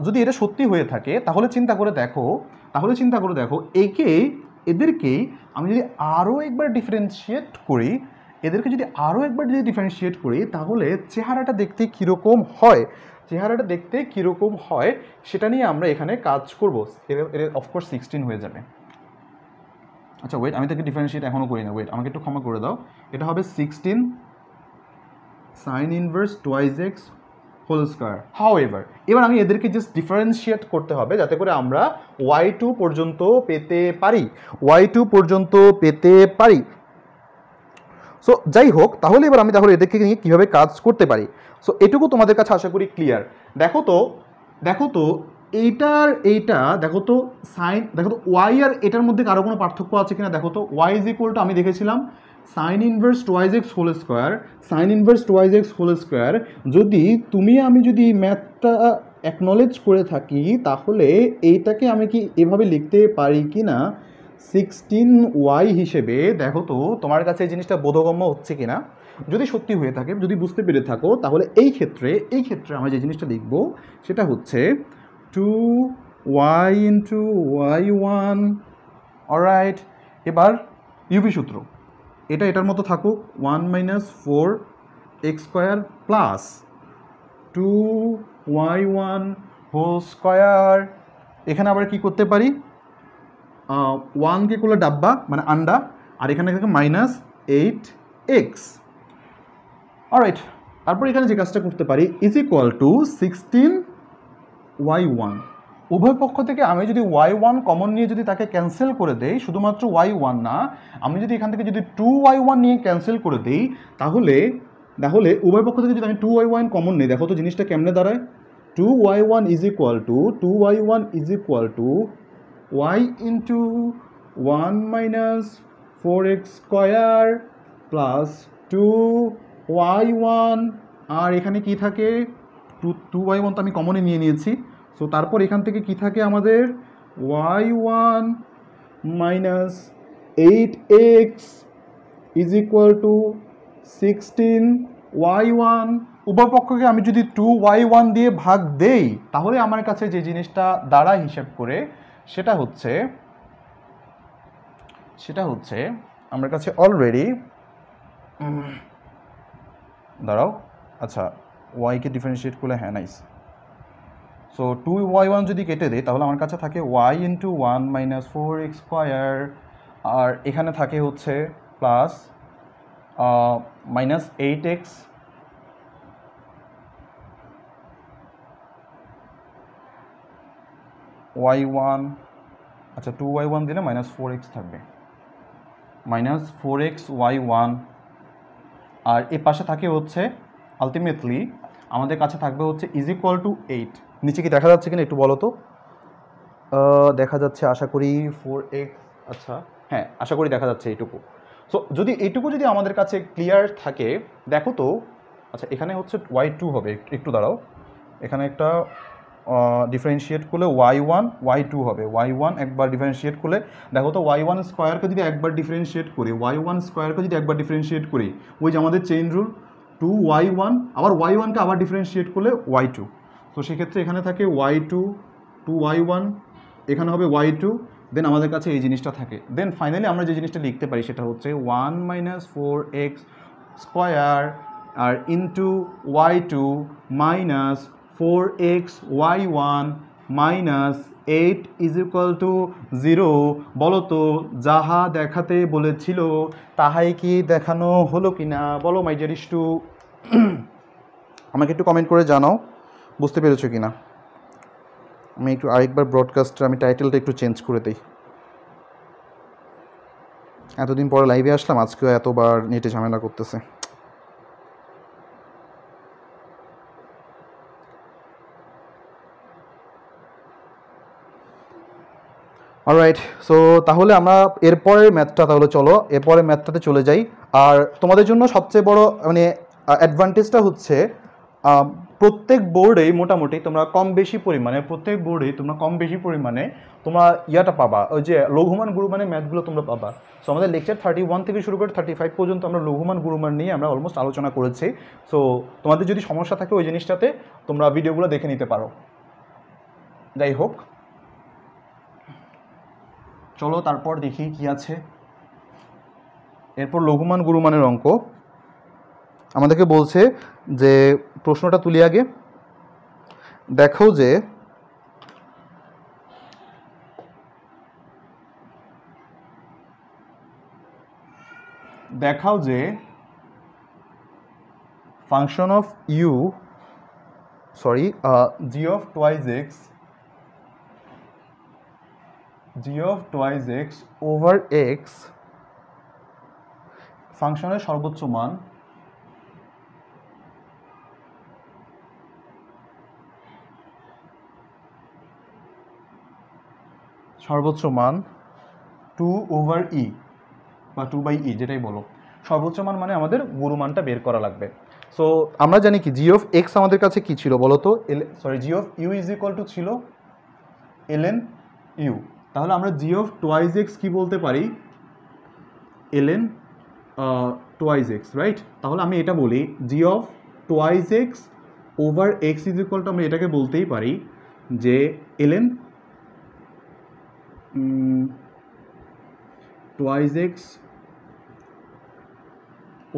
Speaker 1: যদি এটা সত্যি হয়ে থাকে তাহলে চিন্তা করে দেখো এদেরকেই আমি যদি আরও একবার ডিফারেন্সিয়েট করি, তাহলে চেহারাটা দেখতে কীরকম হয় সেটা নিয়ে আমরা এখানে কাজ করব। অফকোর্স 16 হয়ে যাবে। আচ্ছা ওয়েট, আমি তাকে ডিফারেন্সিয়েট এখনও করি না, ওয়েট আমাকে একটু ক্ষমা করে দাও। এটা হবে 16 sine inverse 2x whole square. However এবার আমি এদেরকে জাস্ট ডিফারেন্সিয়েট করতে হবে যাতে করে আমরা y2 পর্যন্ত পেতে পারি। সো যাই হোক, তাহলে এবার আমি এদেরকে নিয়ে কীভাবে কাজ করতে পারি, সো এটুকু তোমাদের কাছে আশা করি ক্লিয়ার। দেখো তো y আর এটার মধ্যে কারো কোনো পার্থক্য আছে কিনা দেখো তো। y ইজ ইকুয়াল টু, আমি দেখেছিলাম sign inverse 2x whole square. আমি যদি ম্যাথটা অ্যাকনলেজ করে থাকি তাহলে এইটাকে আমি কি এভাবে লিখতে পারি কি না 16y হিসেবে। দেখো তো তোমার কাছে এই জিনিসটা বোধগম্য হচ্ছে কিনা। যদি সত্যি হয়ে থাকে, যদি বুঝতে পেরে থাকো, তাহলে এই ক্ষেত্রে আমরা যে জিনিসটা লিখব সেটা হচ্ছে 2y × y1। অলরাইট, এবার ইউভি সূত্র, এটার মতো থাকুক 1 - 4x square plus 2y1 whole square. এখানে আবার কি করতে পারি, 1কে করলে ডাব্বা মানে আন্ডা, আর এখানে থাকে -8x। অলরাইট, তারপর এখানে যে কাজটা করতে পারি ইজ ইকুয়াল টু 16y1। উভয় পক্ষ থেকে আমি যদি y1 কমন নিয়ে যদি তাকে ক্যান্সেল করে দেই, শুধুমাত্র y1 না, আমি যদি এখান থেকে যদি 2y1 নিয়ে ক্যান্সেল করে দেই, তাহলে উভয় পক্ষ থেকে যদি আমি 2y1 কমন নিই, দেখো তো জিনিসটা কেমনে দাঁড়ায়। 2y1 is equal two y × 1 - 4x square plus 2y1, আর এখানে কি থাকে 2y1 তো আমি কমনে নিয়ে নিয়েছি। সো তারপর এখান থেকে কি থাকে আমাদের y1 - 8x is equal two 16y1। উভয় পক্ষকে আমি যদি 2y1 দিয়ে ভাগ দেই, তাহলে আমার কাছে যে জিনিসটা দ্বারা হিসাব করে সেটা হচ্ছে আমার কাছে অলরেডি দাঁড়াও, আচ্ছা ওয়াইকে ডিফারেন্সিয়েট করলে, হ্যাঁ নাইস। সো 2y1 যদি কেটে দেয় তাহলে আমার কাছে থাকে y × 1 - 4x স্কোয়ার, আর এখানে থাকে হচ্ছে প্লাস -8x y1। আচ্ছা 2y1 দিলে -4x থাকবে, -4x y1, আর এর পাশে থাকে হচ্ছে আলটিমেটলি আমাদের কাছে থাকবে হচ্ছে ইজ ইকুয়াল টু 8। নিচে কি দেখা যাচ্ছে কিনা একটু বলো তো। দেখা যাচ্ছে আশা করি 4x, আচ্ছা হ্যাঁ আশা করি দেখা যাচ্ছে এইটুকু। সো এইটুকু যদি আমাদের কাছে ক্লিয়ার থাকে, দেখো তো, আচ্ছা এখানে হচ্ছে y2 হবে, একটু দাঁড়াও, এখানে একটা ডিফারেন্সিয়েট করলে y2 হবে। y1 একবার ডিফারেন্সিয়েট করলে দেখো তো y1 স্কোয়ারকে যদি একবার ডিফারেন্সিয়েট করি, ওই যে আমাদের চেইন রুল 2y1, আবার y1কে আবার ডিফারেন্সিয়েট করলে y2। তো সেক্ষেত্রে এখানে থাকে y2, 2y1, এখানে হবে y2, দেন আমাদের কাছে এই জিনিসটা থাকে। দেন ফাইনালি আমরা যে জিনিসটা লিখতে পারি সেটা হচ্ছে 1 - 4x স্কোয়ার আর into y2 -4x y1 -8 is equal to 0। বলো তো যাহা দেখাতে বলেছিল তাহাই কি দেখানো হলো কি না, বলো মাই ডিয়ার স্টু। আমাকে একটু কমেন্ট করে জানাও বুঝতে পেরেছো কি না। আমি একটু আরেকবার ব্রডকাস্টের আমি টাইটেলটা একটু চেঞ্জ করে দিই। এতদিন পরে লাইভে আসলাম, আজকেও এতবার নেটে ঝামেলা করতেছে। অলরাইট, সো তাহলে আমরা এরপরের ম্যাথটাতে চলে যাই। আর তোমাদের জন্য সবচেয়ে বড় অ্যাডভান্টেজটা হচ্ছে প্রত্যেক বোর্ডেই মোটামুটি তোমরা কম বেশি পরিমাণে তোমরা ইয়াটা পাবা, ওই যে লঘুমান গুরুমানের ম্যাথগুলো তোমরা পাবা। সো আমাদের লেকচার 31 থেকে শুরু করে 35 পর্যন্ত আমরা লঘুমান গুরুমান নিয়ে আমরা অলমোস্ট আলোচনা করেছি। সো তোমাদের যদি সমস্যা থাকে ওই জিনিসটাতে তোমরা ভিডিওগুলো দেখে নিতে পারো। যাই হোক, চলো তারপর দেখি কি আছে। এরপর লঘুমান গুরুমানের অঙ্ক আমাদেরকে বলছে যে প্রশ্নটা তুলি আগে। দেখো যে function of u g of twice x over x ফাংশনের সর্বোচ্চ মান 2/e বা 2/e যেটাই বলো, সর্বোচ্চ মান মানে আমাদের গুরুমানটা বের করা লাগবে। সো আমরা জানি কি g of x আমাদের কাছে কি ছিল বলো তো, g of u is equal to ছিল ln u। তাহলে আমরা g of twice x কি বলতে পারি, ln twice x, রাইট? তাহলে আমি এটা বলি g of twice x over x is equal to আমরা এটাকে বলতেই পারি যে ln twice x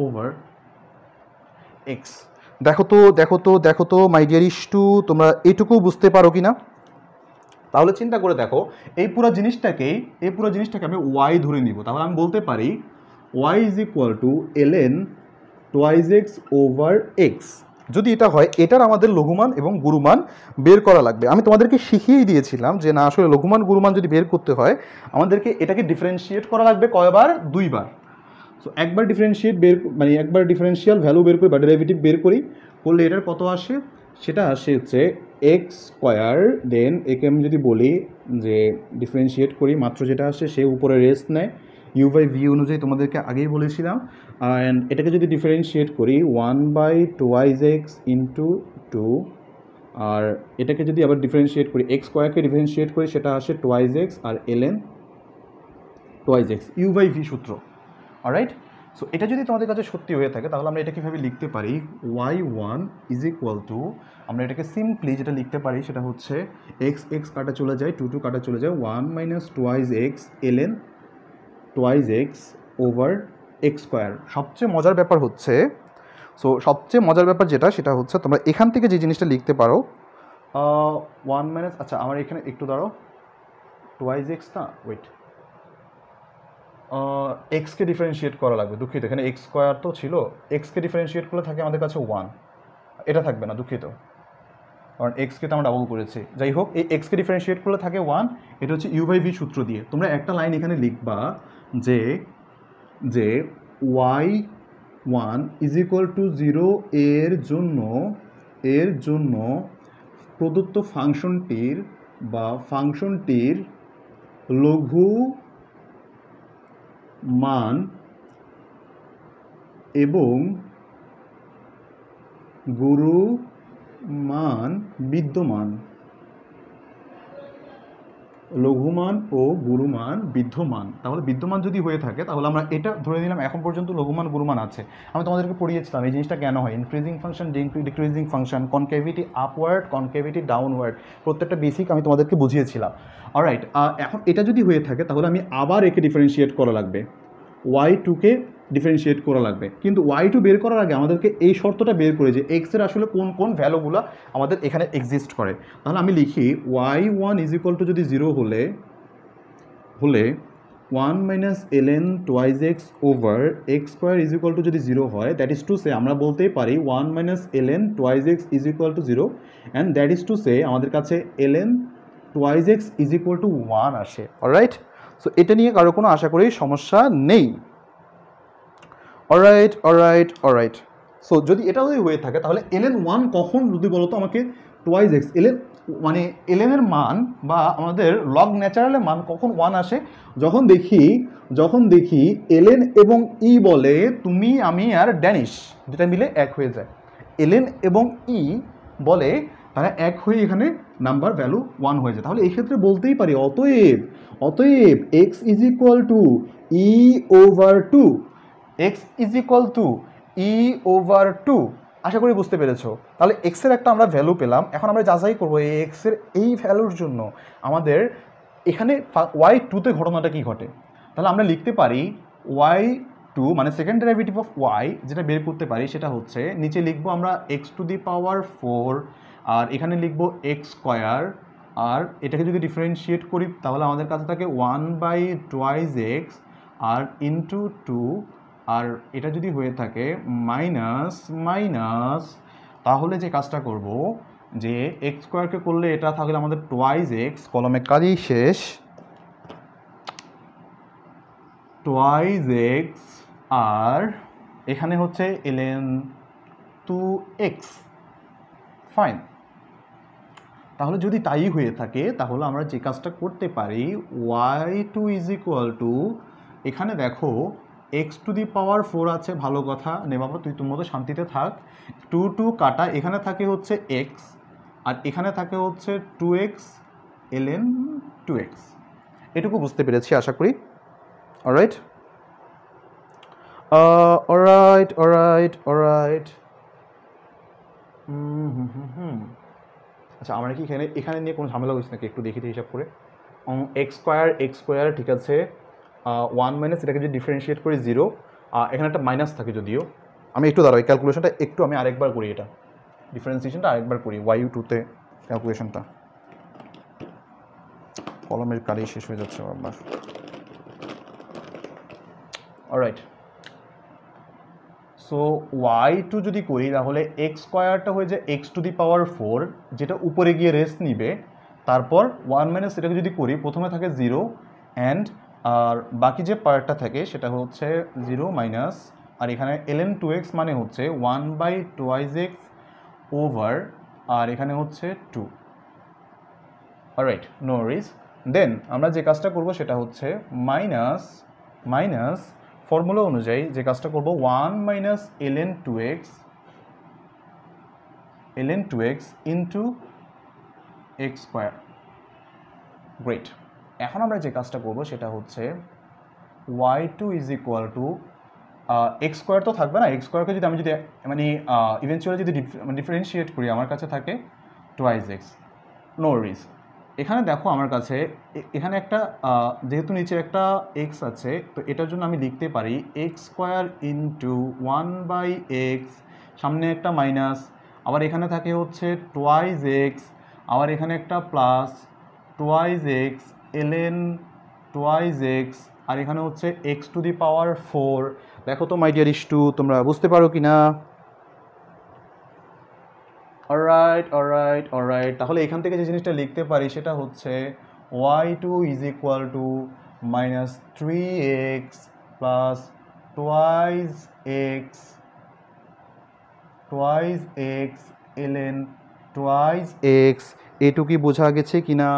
Speaker 1: over x। দেখো তো মাই ডিয়ারিস্ট টু, তোমরা এইটুকু বুঝতে পারো কি না? তাহলে চিন্তা করে দেখো, এই পুরো জিনিসটাকে আমি y ধরে নিব। তাহলে আমি বলতে পারি y is equal to ln twice x over x। যদি এটা হয়, এটার আমাদের লঘুমান এবং গুরুমান বের করা লাগবে। আমি তোমাদেরকে শিখিয়েই দিয়েছিলাম যে না, আসলে লঘুমান গুরুমান যদি বের করতে হয় আমাদেরকে এটাকে ডিফারেন্সিয়েট করা লাগবে কয়বার? 2 বার। সো একবার ডিফারেন্সিয়াল ভ্যালু বের করি বা ডেরিভেটিভ বের করি, করলে এটার কত আসে? সেটা আসে হচ্ছে এক্স স্কোয়ার, দেন একে আমি যদি বলি যে ডিফারেন্সিয়েট করি, মাত্র যেটা আসে সে উপরে রেস্ট নেয় ইউ বাই ভি অনুযায়ী, তোমাদেরকে আগেই বলেছিলাম। অ্যান্ড এটাকে যদি ডিফারেন্সিয়েট করি 1/2 এক্স ইন্টু 2, আর এটাকে যদি আবার ডিফারেন্সিয়েট করি এক্স স্কোয়ারকে ডিফারেন্সিয়েট করি, সেটা আসে টুয়াইজ এক্স আর ln twice x, u by v সূত্র। অলরাইট, সো এটা যদি তোমাদের কাছে সত্যি হয়ে থাকে তাহলে আমরা এটা কীভাবে লিখতে পারি? y1 ইজ ইকুয়াল টু, আমরা এটাকে সিম্পলি যেটা লিখতে পারি সেটা হচ্ছে এক্স এক্স কাটা চলে যায়, 2 কাটা চলে যায়, 1 - twice x ln twice x over x square. সবচেয়ে মজার ব্যাপার যেটা, সেটা হচ্ছে তোমরা এখান থেকে যে জিনিসটা লিখতে পারো 1 - আচ্ছা আমার এখানে একটু দাঁড়াও, টুয়াইজ এক্স না, ওয়েট, এক্সকে ডিফারেন্সিয়েট করা লাগবে, দুঃখিত, এখানে এক্স স্কোয়ার তো ছিল, এক্সকে ডিফারেন্সিয়েট করলে থাকে আমাদের কাছে 1, এটা থাকবে না, দুঃখিত, কারণ এক্সকে তো আমরা ডাবল করেছি। যাই হোক, এই এক্সকে ডিফারেন্সিয়েট করলে থাকে 1, এটা হচ্ছে ইউ বাই ভি সূত্র দিয়ে। তোমরা একটা লাইন এখানে লিখবা যে y1 ইজ ইকুয়াল টু 0 এর জন্য প্রদত্ত ফাংশনটির লঘু মান এবং গুরু মান বিদ্যমান, লঘুমান ও গুরুমান বিদ্যমান। তাহলে বিদ্যমান যদি হয়ে থাকে তাহলে আমরা এটা ধরে নিলাম এখন পর্যন্ত লঘুমান গুরুমান আছে। আমি তোমাদেরকে পড়িয়েছিলাম এই জিনিসটা কেন হয়, increasing function, decreasing function, concavity upward, concavity downward, প্রত্যেকটা বেসিক আমি তোমাদেরকে বুঝিয়েছিলাম। অলরাইট, এখন এটা যদি হয়ে থাকে তাহলে আমি আবার একে ডিফারেন্সিয়েট করা লাগবে, y2কে ডিফারেন্সিয়েট করা লাগবে। কিন্তু y2 বের করার আগে আমাদেরকে এই শর্তটা বের করে যে x এর আসলে কোন কোন ভ্যালুগুলো আমাদের এখানে এক্সিস্ট করে। তাহলে আমি লিখি y1 ইজ ইকুয়াল টু যদি 0 হলে 1 - ln twice x over x square is equal to যদি 0 হয়, দ্যাট ইজ টু সে আমরা বলতেই পারি 1 - ln twice x is equal to 0, and that is to সে আমাদের কাছে ln twice x is equal two 1 আসে। অলরাইট, সো এটা নিয়ে কারো কোনো আশা করি সমস্যা নেই। অলরাইট, সো যদি এটা যদি হয়ে থাকে তাহলে ln1 কখন যদি বলো তো আমাকে, টুয়াইজ এক্স মানে ln এর মান বা আমাদের লগ ন্যাচারালের মান কখন 1 আসে? যখন দেখি ln এবং ই বলে তুমি আমি আর ড্যানিশ দুটা মিলে এক হয়ে যায়। ln এবং ই বলে তারা এক হয়ে এখানে নাম্বার ভ্যালু 1 হয়ে যায়। তাহলে এই ক্ষেত্রে বলতেই পারি অতএব x is equal to e over two, x is equal to e over two. আশা করি বুঝতে পেরেছো। তাহলে এক্সের একটা আমরা ভ্যালু পেলাম, এখন আমরা যাচাই করবো এই এক্সের এই ভ্যালুর জন্য আমাদের এখানে ওয়াই টুতে ঘটনাটা কি ঘটে। তাহলে আমরা লিখতে পারি ওয়াই টু মানে সেকেন্ড ডেরিভেটিভ অফ ওয়াই যেটা বের করতে পারি সেটা হচ্ছে নিচে লিখবো আমরা এক্স টু দি পাওয়ার 4 আর এখানে লিখবো এক্স স্কোয়ার, আর এটাকে যদি ডিফারেন্সিয়েট করি তাহলে আমাদের কাছে থাকে 1/2x আর ইন্টু 2, আর এটা যদি হয়ে থাকে মাইনাস তাহলে যে কাজটা করব যে এক্স স্কোয়ারকে করলে এটা থাকলে আমাদের 2x, কলমে কাজই শেষ, 2x আর এখানে হচ্ছে ln 2x। ফাইন। তাহলে যদি তাই হয়ে থাকে তাহলে আমরা যে কাজটা করতে পারি y2 ইজ ইকুয়াল টু, এখানে দেখো এক্স টু দি পাওয়ার 4 আছে, ভালো কথা, নে বাবা তুই তোর মতো শান্তিতে থাক। 2 কাটা, এখানে থাকে হচ্ছে এক্স আর এখানে থাকে হচ্ছে 2x ln 2x। এটুকু বুঝতে পেরেছি আশা করি। Alright alright. আচ্ছা আমরা কি এখানে নিয়ে কোনো ঝামেলা হচ্ছে নাকি একটু দেখি হিসাব করে। এক্স স্কোয়ার ঠিক আছে, 1 মাইনাস এটাকে যদি ডিফারেন্সিয়েট করি 0, এখানে একটা মাইনাস থাকে যদিও। আমি একটু দাঁড়াই ক্যালকুলেশনটা একটু আমি আরেকবার করি, এটা ডিফারেন্সিয়েশনটা আরেকবার করি y2-তে ক্যালকুলেশনটা। কলমের কালি শেষ হয়ে যাচ্ছে আবার। অলরাইট, সো y2 যদি করি তাহলে এক্স স্কোয়ারটা হয়ে যায় এক্স টু দি পাওয়ার 4 যেটা উপরে গিয়ে রেস্ট নিবে, তারপর 1 মাইনাস এটাকে যদি করি প্রথমে থাকে 0 অ্যান্ড আর বাকি যে পার্টটা থাকে সেটা হচ্ছে 0 মাইনাস, আর এখানে ln 2x মানে হচ্ছে 1/2x ওভার, আর এখানে হচ্ছে 2। Alright, no worries. দেন আমরা যে কাজটা করব সেটা হচ্ছে মাইনাস ফর্মুলা অনুযায়ী যে কাজটা করব 1 minus ln 2x into x square. Great. এখন আমরা যে কাজটা করব সেটা হচ্ছে y2 is equal to x square তো থাকবে না, এক্স স্কোয়ারকে যদি আমি মানে ইভেনচুয়ালি যদি ডিফারেন্সিয়েট করি আমার কাছে থাকে 2x। No worries. এখানে দেখো আমার কাছে এখানে একটা যেহেতু নিচে একটা এক্স আছে তো এটার জন্য আমি লিখতে পারি এক্স স্কোয়ার ইন্টু 1/x, সামনে একটা মাইনাস, আবার এখানে থাকে হচ্ছে 2x, আবার এখানে একটা প্লাস 2x ln 2x, আর এখানে হচ্ছে এক্স টু দি পাওয়ার 4। দেখো তো মাই ডিয়ার ইস্টু তোমরা বুঝতে পারো কি না? অলরাইট। তাহলে এখান থেকে যে জিনিসটা লিখতে পারি সেটা হচ্ছে y2 is equal two minus 3x plus 2x ln 2x। এটুকু বোঝা গেছে কিনা?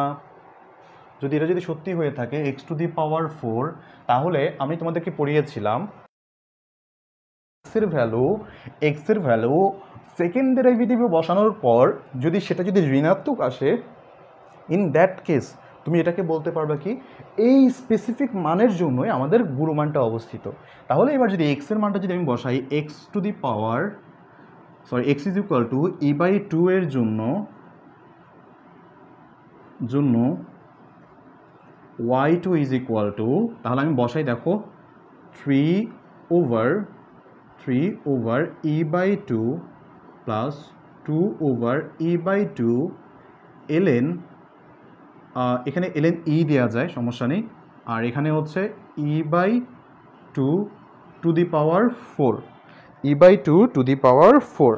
Speaker 1: যদি এটা যদি সত্যি হয়ে থাকে এক্স টু দি পাওয়ার 4, তাহলে আমি তোমাদেরকে পড়িয়েছিলাম এক্সের ভ্যালু সেকেন্ড ডেরিভেটিভে বসানোর পর যদি সেটা যদি ঋণাত্মক আসে, ইন দ্যাট কেস তুমি এটাকে বলতে পারবে কি এই স্পেসিফিক মানের জন্যই আমাদের গুরুমানটা অবস্থিত। তাহলে এবার যদি এক্সের মানটা যদি আমি বসাই x is equal two e/2 এর জন্য y2 ইজ ইকুয়াল টু, তাহলে আমি বসাই দেখো 3 over e/2 plus 2 over e/2 ln, এখানে ln দেওয়া যায় সমস্যা নেই, আর এখানে হচ্ছে e/2 two the power 4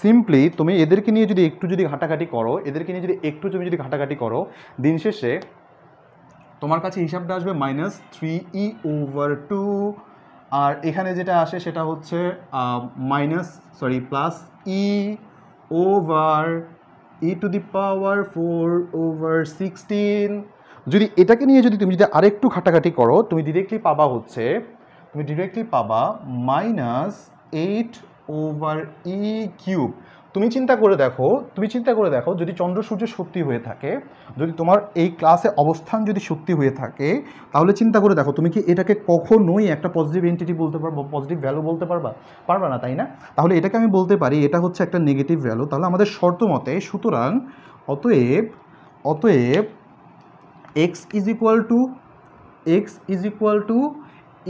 Speaker 1: simply তুমি এদেরকে নিয়ে যদি একটু ঘাটাঘাটি করো দিন শেষে তোমার কাছে হিসাবটা আসবে -3e/2, আর এখানে যেটা আসে সেটা হচ্ছে plus e over e to the power 4/16। যদি এটাকে নিয়ে তুমি যদি আরেকটু ঘাটাঘাটি করো তুমি ডিরেক্টলি পাবা -8/e³ তুমি চিন্তা করে দেখো যদি চন্দ্র সূর্য সত্যি হয়ে থাকে, যদি তোমার এই ক্লাসে অবস্থান যদি সত্যি হয়ে থাকে, তাহলে চিন্তা করে দেখো তুমি কি এটাকে কখনোই একটা পজিটিভ এন্টিটি বলতে পারবো, পজিটিভ ভ্যালু বলতে পারবা না, তাই না? তাহলে এটাকে আমি বলতে পারি এটা হচ্ছে একটা নেগেটিভ ভ্যালু। তাহলে আমাদের শর্ত মতে, সুতরাং অতএব x is equal two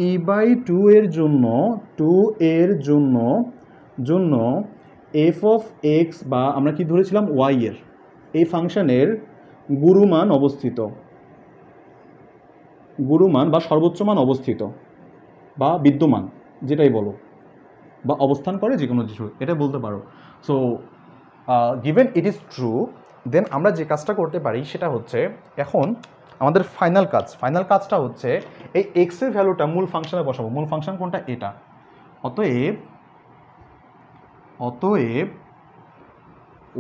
Speaker 1: e/2 এর জন্য এফ অফ এক্স, বা আমরা কি ধরেছিলাম ওয়াই এর, এই ফাংশনের গুরুমান বা সর্বোচ্চ মান অবস্থিত বা বিদ্যমান, যেটাই বলো, বা অবস্থান করে যে কোনো কিছু, এটা বলতে পারো। So given it is true, then আমরা যে কাজটা করতে পারি সেটা হচ্ছে, এখন আমাদের ফাইনাল কাজটা হচ্ছে এই এক্সের ভ্যালুটা মূল ফাংশনে বসাবো। মূল ফাংশন কোনটা? এটা। অতএব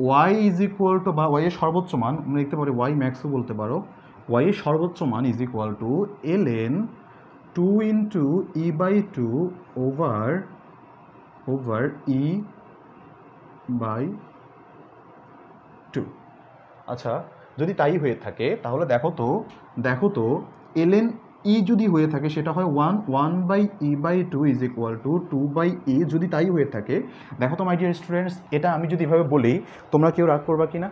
Speaker 1: ওয়াই ইজ ইকুয়াল টু, বা ওয়াই এর সর্বোচ্চ মান আমরা লিখতে পারি, ওয়াই ম্যাক্সও বলতে পারো, ওয়াই এর সর্বোচ্চ মান is equal to ln 2 into e/2 over e/2। আচ্ছা, যদি তাই হয়ে থাকে তাহলে দেখো তো ln e যদি হয়ে থাকে সেটা হয় 1/e/2 is equal two 2/e। যদি তাই হয়ে থাকে, দেখো তো মাই ডিয়ার স্টুডেন্টস, এটা আমি যদি এভাবে বলি তোমরা কেউ রাগ করবা কি না?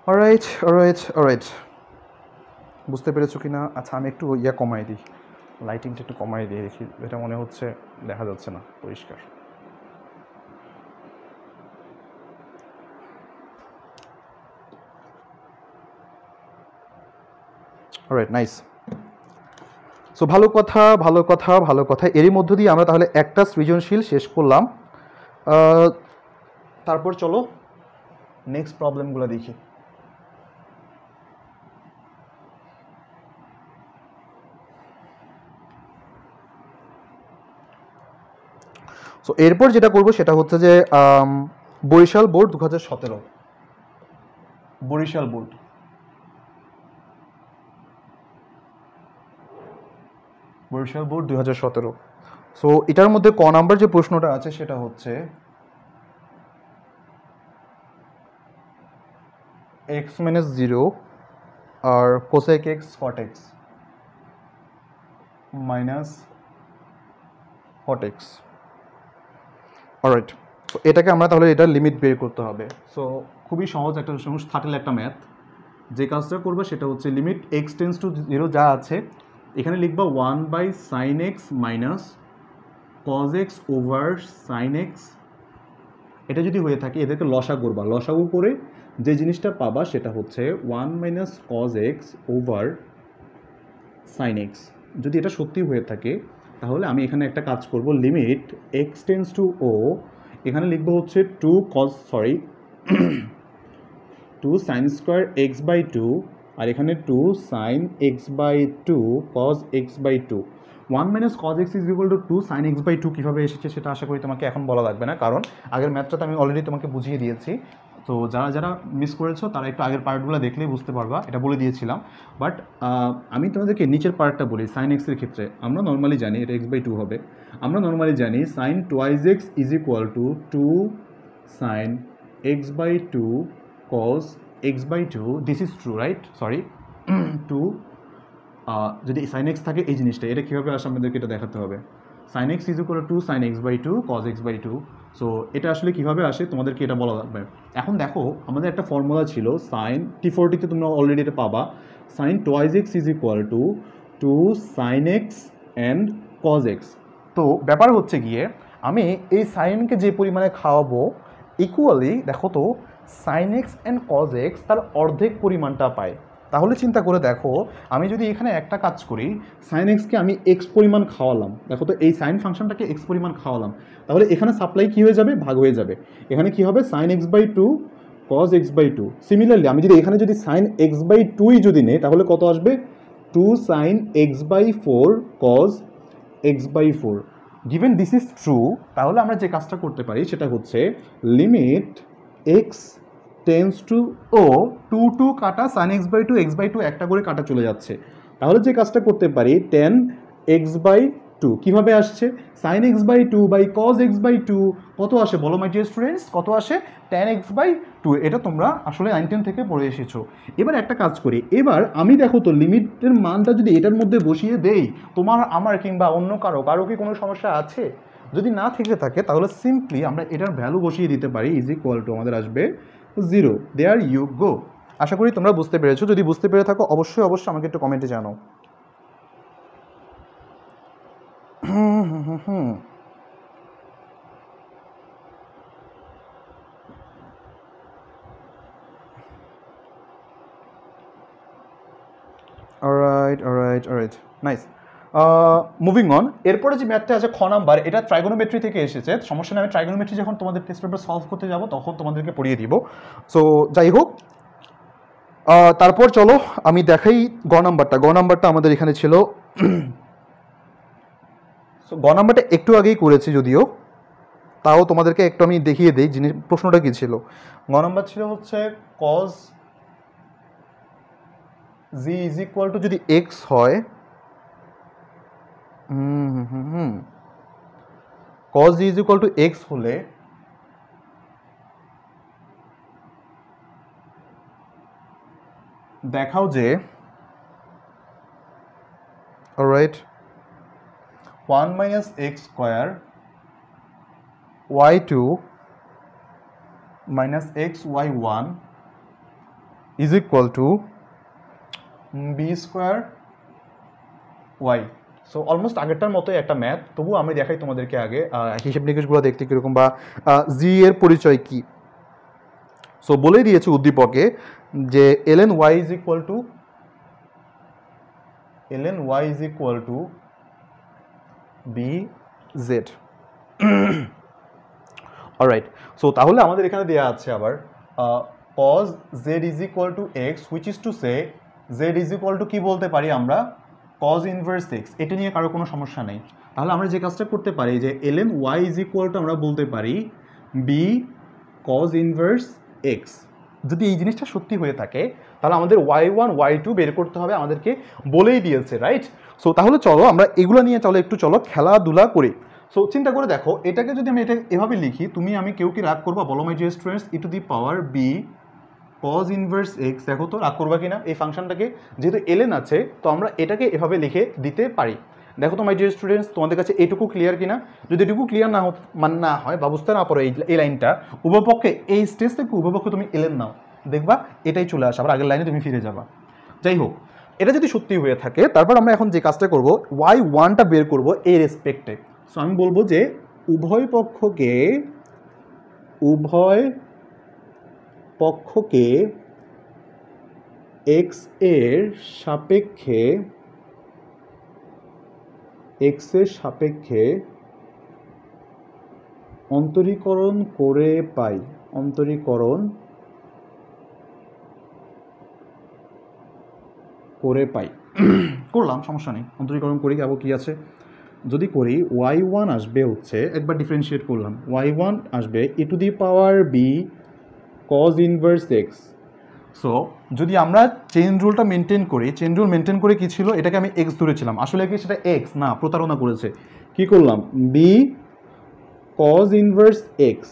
Speaker 1: অলরাইট, বুঝতে পেরেছো কি না? আচ্ছা, আমি একটু কমাই দিই, লাইটিংটা একটু কমাই দিয়ে দেখি, এটা মনে হচ্ছে দেখা যাচ্ছে না পরিষ্কার। Alright, nice. সো ভালো কথা। এরই মধ্য দিয়ে আমরা তাহলে একটা সৃজনশীল শেষ করলাম। তারপর চলো নেক্সট প্রবলেমগুলো দেখি। সো এরপর যেটা করব সেটা হচ্ছে যে Barishal board 2017, Barishal board. Barishal board 2017। So এটার মধ্যে ক নাম্বার যে প্রশ্নটা আছে সেটা হচ্ছে x-0 আর cosec x cot x minus cot x। Alright, তো এটাকে আমরা তাহলে এটা লিমিট বের করতে হবে। সো খুবই সহজ একটা থার্টেল একটা ম্যাথ। যে কাজটা করবে সেটা হচ্ছে লিমিট x টেন্স টু 0 যা আছে এখানে লিখবা 1/sin x minus cos x over sin x। এটা যদি হয়ে থাকে এদেরকে লসাগু করে যে জিনিসটা পাবা সেটা হচ্ছে 1 - cos x over sin x। যদি এটা সত্যি হয়ে থাকে তাহলে আমি এখানে একটা কাজ করব, limit x tends two o, এখানে লিখবো হচ্ছে 2 sin স্কোয়ার x/2, আর এখানে 2 sin x/2 cos x/2। 1 - cos x is equal two 2 sin x/2 কীভাবে এসেছে সেটা আশা করি তোমাকে এখন বলা লাগবে না, কারণ আগের ম্যাথটা আমি অলরেডি তোমাকে বুঝিয়ে দিয়েছি। তো যারা মিস করেছো তারা একটু আগের পার্টগুলো দেখলেই বুঝতে পারবা, এটা বলে দিয়েছিলাম। বাট আমি তোমাদেরকে নিচের পার্টটা বলি। sin x এর ক্ষেত্রে আমরা নর্মালি জানি এটা x/2 হবে। আমরা নর্মালি জানি sin 2x is equal two 2 sin x/2 cos x/2। This is true, right? Sorry, 2 যদি sin x থাকে এই জিনিসটা, এটা কীভাবে আসে আমাদেরকে এটা দেখাতে হবে। sin x is equal two 2 sin x/2 cos x/2। So এটা আসলে কীভাবে আসে তোমাদেরকে এটা বলা লাগবে। এখন দেখো আমাদের একটা ফর্মুলা ছিল sin T40 তে তোমরা অলরেডি এটা পাবা, sin 2x is equal two 2 sin x and cos x। তো ব্যাপার হচ্ছে গিয়ে আমি এই সাইনকে যে পরিমাণে খাওয়াবো ইকুয়ালি, দেখো তো sin x and cos x তার অর্ধেক পরিমাণটা পায়। তাহলে চিন্তা করে দেখো, আমি যদি এখানে একটা কাজ করি, sin x কে আমি x পরিমাণ খাওয়ালাম, দেখো তো এই সাইন ফাংশনটাকে x পরিমাণ খাওয়ালাম, তাহলে এখানে সাপ্লাই কী হয়ে যাবে? ভাগ হয়ে যাবে। এখানে কি হবে? sin x/2 cos x/2। Similarly আমি যদি এখানে যদি sin x/2 যদি নেই তাহলে কত আসবে? 2 sin x/4 cos x/4। Given this is true, তাহলে আমরা যে কাজটা করতে পারি সেটা হচ্ছে limit x tends to o 2 কাটা sin x/2 x/2 একটা করে কাটা চলে যাচ্ছে। তাহলে যে কাজটা করতে পারি, tan x/2 টু। কীভাবে আসছে? Sine x by two by cos x by two কত আসে বলো মাই ডিয়ার স্টুডেন্টস? কত আসে? Tan x by two. এটা তোমরা আসলে 9-10 থেকে পড়ে এসেছো। এবার একটা কাজ করি, এবার আমি দেখো তো লিমিটের মানটা যদি এটার মধ্যে বসিয়ে দেই, তোমার আমার কিংবা অন্য কারো কি কোনো সমস্যা আছে? যদি না থেকে থাকে তাহলে সিম্পলি আমরা এটার ভ্যালু বসিয়ে দিতে পারি, ইজ ইকুয়াল টু আমাদের আসবে 0। দেয়ার ইউ গো। আশা করি তোমরা বুঝতে পেরেছো। যদি বুঝতে পেরে থাকো অবশ্যই আমাকে একটু কমেন্টে জানাও। Alright, nice. Moving on. এরপরে যে ম্যাথটা আছে খ নাম্বার, এটা ট্রাইগোনোমেট্রি থেকে এসেছে। সমস্যা নেই, আমি ট্রাইগোনোমেট্রি যখন তোমাদের টেস্ট পেপার সলভ করতে যাব তখন তোমাদেরকে পড়িয়ে দিব। সো যাই হোক, তারপর চলো আমি দেখাই গ নাম্বারটা আমাদের এখানে ছিল। সো গ নাম্বারটা একটু আগেই করেছি যদিও, তাও তোমাদেরকে একটু আমি দেখিয়ে দিই প্রশ্নটা কী ছিল। গ নাম্বার ছিল হচ্ছে cos z is equal to যদি এক্স হয়, cos z is equal to x হলে দেখাও যে alright 1 minus x square y2 minus x y1 is equal to b square y. So almost আগেরটার মতোই একটা ম্যাথ, তবু আমি দেখাই তোমাদেরকে আগে হিসেব নিকেশগুলো দেখতে কীরকম বা জি এর পরিচয় কী। সো বলেই দিয়েছে উদ্দীপকে যে ln y is equal to b z. Alright, so তাহলে আমাদের এখানে দেওয়া আছে আবার cos z is equal to x, which is to say z is equal to কী বলতে পারি আমরা? cos inverse x. এটা নিয়ে কারো কোনো সমস্যা নেই। তাহলে আমরা যে কাজটা করতে পারি যে ln y is equal to আমরা বলতে পারি বি cos ইনভার্স এক্স। যদি এই জিনিসটা সত্যি হয়ে থাকে তাহলে আমাদের y1 y2 বের করতে হবে, আমাদেরকে বলেই দিয়েছে, রাইট? সো তাহলে চলো আমরা এগুলো নিয়ে চলো খেলাধুলা করি। সো চিন্তা করে দেখো, এটাকে যদি আমি এটা এভাবে লিখি, তুমি আমি কেউ কি রাগ করবা বলো my dear students? E to the power b cos inverse x. দেখো তো রাগ করবা কিনা এই ফাংশনটাকে? যেহেতু ln আছে তো আমরা এটাকে এভাবে লিখে দিতে পারি। দেখো তো মাই ডিয়ার স্টুডেন্টস, তোমাদের কাছে এইটুকু ক্লিয়ার কিনা? যদি এটুকু ক্লিয়ার না হয় বা বুঝতে না পারো এই লাইনটা, উভয়পক্ষে এই স্টেজ থেকে উভয়পক্ষে তুমি ln নাও, দেখবা এটাই চলে আসে, আবার আগের লাইনে তুমি ফিরে যাবা। যাই হোক, এটা যদি সত্যি হয়ে থাকে তারপর আমরা এখন যে কাজটা করব, y1টা বের করব এই রেসপেক্টে। সো আমি বলবো যে উভয় পক্ষকে x এর সাপেক্ষে অন্তরীকরণ করে পাই। করলাম, সমস্যা নেই, অন্তরীকরণ করি। আবার কি আছে, যদি করি y1 আসবে হচ্ছে, একবার ডিফারেন্সিয়েট করলাম, y1 আসবে e to the power b cos inverse x. So যদি আমরা চেইন রুলটা মেনটেন করে কি ছিল, এটাকে আমি এক্স ধরেছিলাম, আসলে কি সেটা এক্স না, প্রতারণা করেছে। কি করলাম? বি cos ইনভার্স এক্স,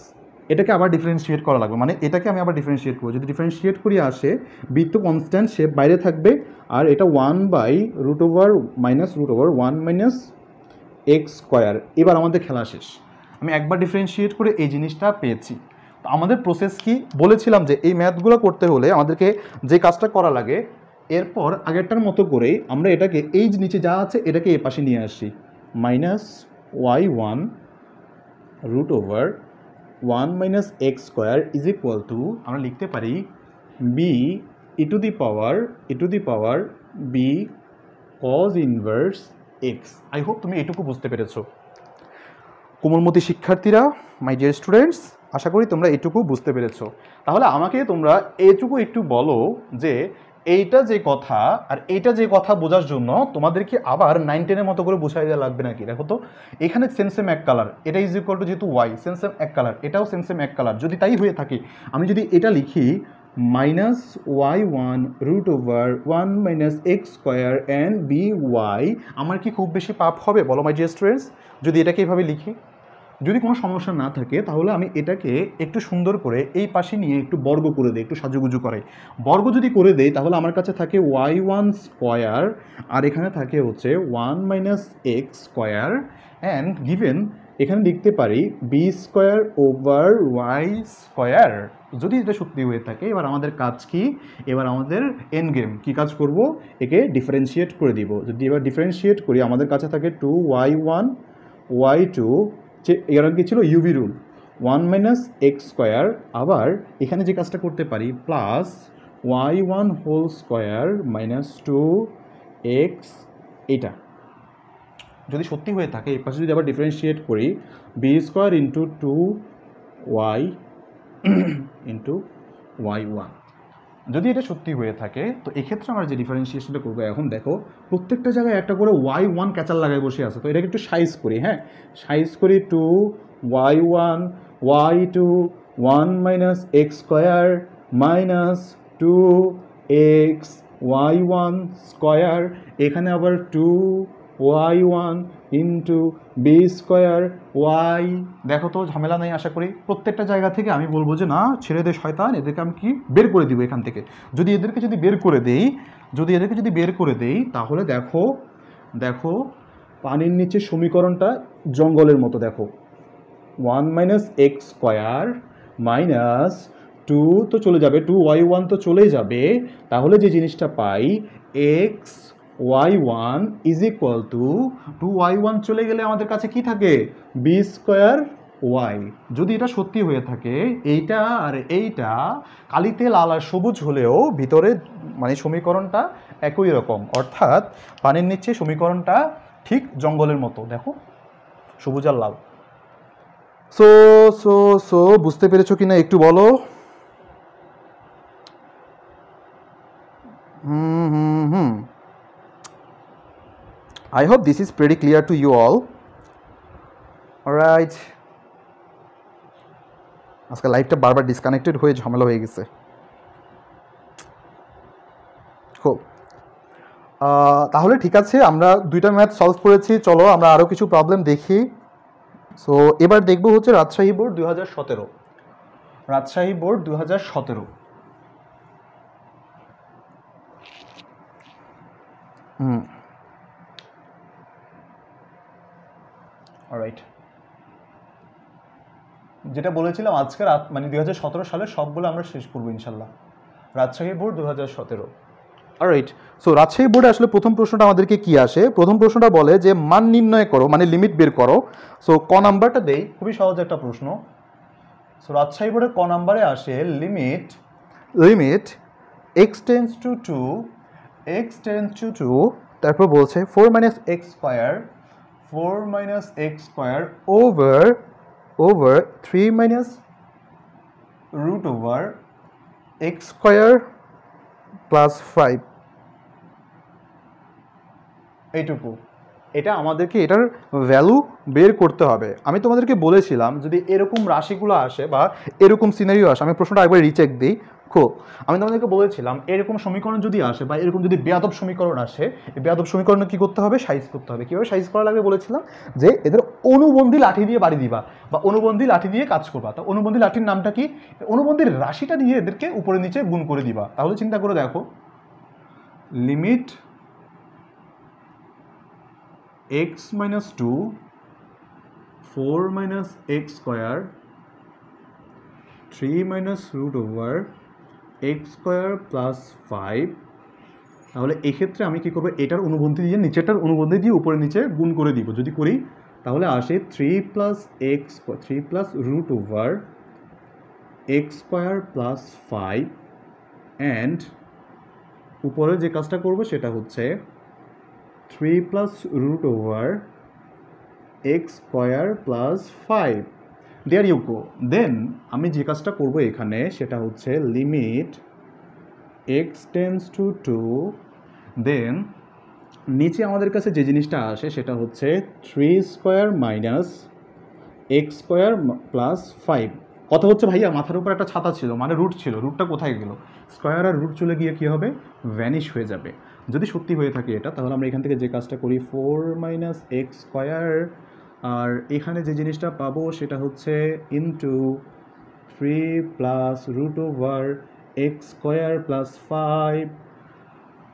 Speaker 1: এটাকে আবার ডিফারেন্সিয়েট করা লাগবে, মানে এটাকে আমি আবার ডিফারেন্সিয়েট করবো। যদি ডিফারেন্সিয়েট করি আসে বি তো কনস্ট্যান্ট, সে বাইরে থাকবে, আর এটা 1/√1 মাইনাস এক্স স্কোয়ার। এবার আমাদের খেলা শেষ, আমি একবার ডিফারেন্সিয়েট করে এই জিনিসটা পেয়েছি। তো আমাদের প্রসেস কি বলেছিলাম যে এই ম্যাথগুলো করতে হলে আমাদেরকে যে কাজটা করা লাগে, এরপর আগেরটার মতো করেই আমরা এটাকে এই নিচে যা আছে এটাকে এ পাশে নিয়ে আসি, -y1√1 minus x square is equal to আমরা লিখতে পারি b e to the power b cos inverse x. I hope তুমি এটুকু বুঝতে পেরেছো। কোমলমতি শিক্ষার্থীরা, মাই ডিয়ার স্টুডেন্টস, আশা করি তোমরা এটুকু বুঝতে পেরেছো। তাহলে আমাকে তোমরা এইটুকু একটু বলো যে এইটা যে কথা আর এইটা যে কথা বোঝার জন্য তোমাদেরকে আবার 9-10-এর মতো করে বোঝাই দেওয়া লাগবে নাকি? দেখো তো, এখানে সেম এক কালার, এটা ইজ ইকুয়াল টু যেহেতু ওয়াই, সেম এক কালার, এটাও সেম এক কালার। যদি তাই হয়ে থাকে, আমি যদি এটা লিখি minus y one root over 1 minus x square and b y. আমার কি খুব বেশি পাপ হবে বলো মাই ডিয়ার স্টুডেন্টস যদি এটাকে এভাবে লিখি? যদি কোনো সমস্যা না থাকে তাহলে আমি এটাকে একটু সুন্দর করে এই পাশে নিয়ে একটু বর্গ করে দিই, একটু সাজুগুজু করে বর্গ যদি করে দেই তাহলে আমার কাছে থাকে ওয়াই ওয়ান স্কোয়ার আর এখানে থাকে হচ্ছে 1 minus x square and given এখানে লিখতে পারি b square over y square. যদি এটা সত্যি হয়ে থাকে এবার আমাদের কাজ কি? এবার আমাদের এন্ড গেম কী কাজ করব? একে ডিফারেন্সিয়েট করে দিব। যদি এবার ডিফারেন্সিয়েট করি আমাদের কাছে থাকে 2y1 y2, এখানে কি ছিল UV rule 1 minus x square, আবার এখানে যে কাজটা করতে পারি plus y1 whole square minus 2x। এইটা যদি সত্যি হয়ে থাকে এই পাশে যদি আবার ডিফারেন্সিয়েট করি B square into 2y into y1, যদি এটা সত্যি হয়ে থাকে তো এক্ষেত্রে আমরা যে ডিফারেন্সিয়েশনটা করবো এখন দেখো প্রত্যেকটা জায়গায় একটা করে y1 ক্যাচার লাগায় বসে আছে, তো এটাকে একটু সাইজ করি। হ্যাঁ, সাইজ করি 2y1 y2 1 minus x square minus 2x y1 square, এখানে আবার 2y1 into B square Y. দেখো তো ঝামেলা নেই আশা করি। প্রত্যেকটা জায়গা থেকে আমি বলবো যে না ছেড়ে দে শয়তান, এদেরকে আমি কি বের করে দিব এখান থেকে। যদি এদেরকে বের করে দেই তাহলে দেখো দেখো পানির নিচে সমীকরণটা জঙ্গলের মতো। দেখো 1 মাইনাস এক্স স্কোয়ার মাইনাস 2 তো চলে যাবে, 2y1 তো চলেই যাবে, তাহলে যে জিনিসটা পাই x y1 is equal to 2y1 চলে গেলে আমাদের কাছে কি থাকে বি স্কোয়ার ওয়াই। যদি এটা সত্যি হয়ে থাকে এইটা আর এইটা কালিতে লাল আর সবুজ হলেও ভিতরে মানে সমীকরণটা একই রকম, অর্থাৎ পানির নিচে সমীকরণটা ঠিক জঙ্গলের মতো। দেখো সবুজ আর লাল। সো সো সো বুঝতে পেরেছো কিনা একটু বলো? I hope this is pretty clear to you all. Alright. আজকে লাইভটা বারবার ডিসকানেক্টেড হয়ে ঝামেলা হয়ে গেছে। খুব তাহলে ঠিক আছে, আমরা দুইটা ম্যাথ সলভ করেছি। চলো আমরা আরও কিছু প্রবলেম দেখি। সো এবার দেখবো হচ্ছে Rajshahi board 2017। Rajshahi board 2017। Alright, যেটা বলেছিলাম আজকে মানে 2017 সালে সবগুলো আমরা শেষ করবো ইনশাল্লাহ। Rajshahi board 2017। Alright, so Rajshahi বোর্ডে আসলে প্রথম প্রশ্নটা আমাদেরকে কি আসে? প্রথম প্রশ্নটা বলে যে মান নির্ণয় করো, মানে লিমিট বের করো। সো ক নাম্বারটা দেই, খুবই সহজ একটা প্রশ্ন। সো রাজশাহী বোর্ডের ক নাম্বারে আসে লিমিট এক্স টেন্স টু 2 তারপর বলছে 4 minus x square over 3 minus root over x square plus 5। এইটুকু, এটা আমাদেরকে এটার ভ্যালু বের করতে হবে। আমি তোমাদেরকে বলেছিলাম যদি এরকম রাশিগুলো আসে বা এরকম সিনারিও আসে, আমি প্রশ্নটা একবার রিচেক দিই। খুব আমি তোমাদেরকে বলেছিলাম এরকম সমীকরণ যদি আসে বা এরকম যদি বেয়াদব সমীকরণ আসে, এই বেয়াদব সমীকরণ কী করতে হবে? সাইজ করতে হবে। কীভাবে সাইজ করা লাগবে বলেছিলাম যে এদের অনুবন্ধী লাঠি দিয়ে বাড়ি দিবা বা অনুবন্ধী লাঠি দিয়ে কাজ করবা। তো অনুবন্ধী লাঠির নামটা কি? অনুবন্ধীর রাশিটা দিয়ে এদেরকে উপরে নিচে গুণ করে দিবা। তাহলে চিন্তা করে দেখো limit x minus 2 4 minus x square 3 minus root over x square plus 5। তাহলে এক্ষেত্রে আমি কি করব? এটার অনুবন্ধী দিয়ে নিচেটার অনুবন্ধী দিয়ে উপরে নিচে গুণ করে দিব। যদি করি তাহলে আসে 3 plus root over x square plus 5 and উপরে যে কাজটা করব সেটা হচ্ছে 3 plus root over x square plus 5। There you go. Then আমি যে কাজটা করব এখানে সেটা হচ্ছে লিমিট x tends to 2, দেন নিচে আমাদের কাছে যে জিনিসটা আসে সেটা হচ্ছে 3 square minus x square plus 5। কথা হচ্ছে ভাইয়া মাথার উপর একটা ছাতা ছিল, মানে রুট ছিল, রুটটা কোথায় গেল? স্কোয়ার আর রুট চলে গিয়ে কী হবে? ভ্যানিশ হয়ে যাবে। যদি সত্যি হয়ে থাকে এটা, তাহলে আমরা এখান থেকে যে কাজটা করি 4 - x স্কোয়ার, আর এখানে যে জিনিসটা পাবো সেটা হচ্ছে into 3 plus root over x square plus 5।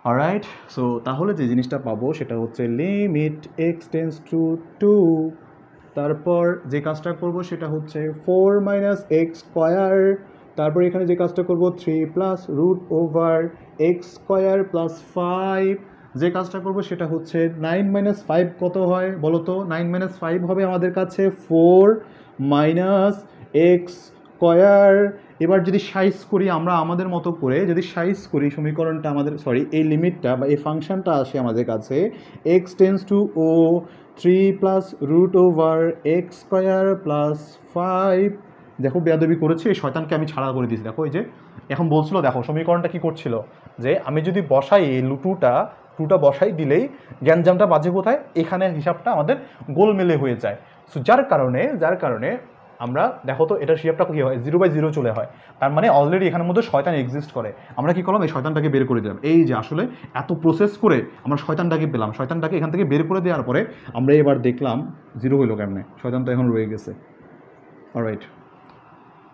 Speaker 1: Alright, so তাহলে যে জিনিসটা পাবো সেটা হচ্ছে লিমিট x টেন্স টু 2। তারপর যে কাজটা করব সেটা হচ্ছে 4 - x স্কোয়ার, তারপর এখানে যে কাজটা করব 3 plus root over x square plus 5। যে কাজটা করব সেটা হচ্ছে 9 - 5 কত হয় বলো তো? 9 - 5 হবে আমাদের কাছে 4 - x স্কোয়ার। এবার যদি সাইজ করি আমরা আমাদের মতো করে, যদি সাইজ করি সমীকরণটা আমাদের, সরি এই লিমিটটা বা এই ফাংশনটা আসে আমাদের কাছে x tends to o 3 plus root over x square plus 5। দেখো বেয়াদবি করেছে, এই শয়তানকে আমি ছাড়া করে দিয়েছি। দেখো এই যে এখন বলছিল, দেখো সমীকরণটা কি করছিল, যে আমি যদি বসাই এই টুটা বসাই দিলেই গ্যাঞ্জামটা বাজে কোথায়? এখানে হিসাবটা আমাদের গোলমেলে হয়ে যায়। সো যার কারণে আমরা দেখো তো এটার হিসাবটা কী হয়? 0/0 চলে হয়। তার মানে অলরেডি এখানের মধ্যে শয়তান এক্সিস্ট করে। আমরা কি করলাম? এই শয়তানটাকে বের করে দিলাম। এই যে আসলে এত প্রসেস করে আমরা শয়তানটাকে পেলাম, শয়তানটাকে এখান থেকে বের করে দেওয়ার পরে আমরা এবার দেখলাম 0 হইলো কেমনে। শয়তান তো এখন রয়ে গেছে। অলরাইট,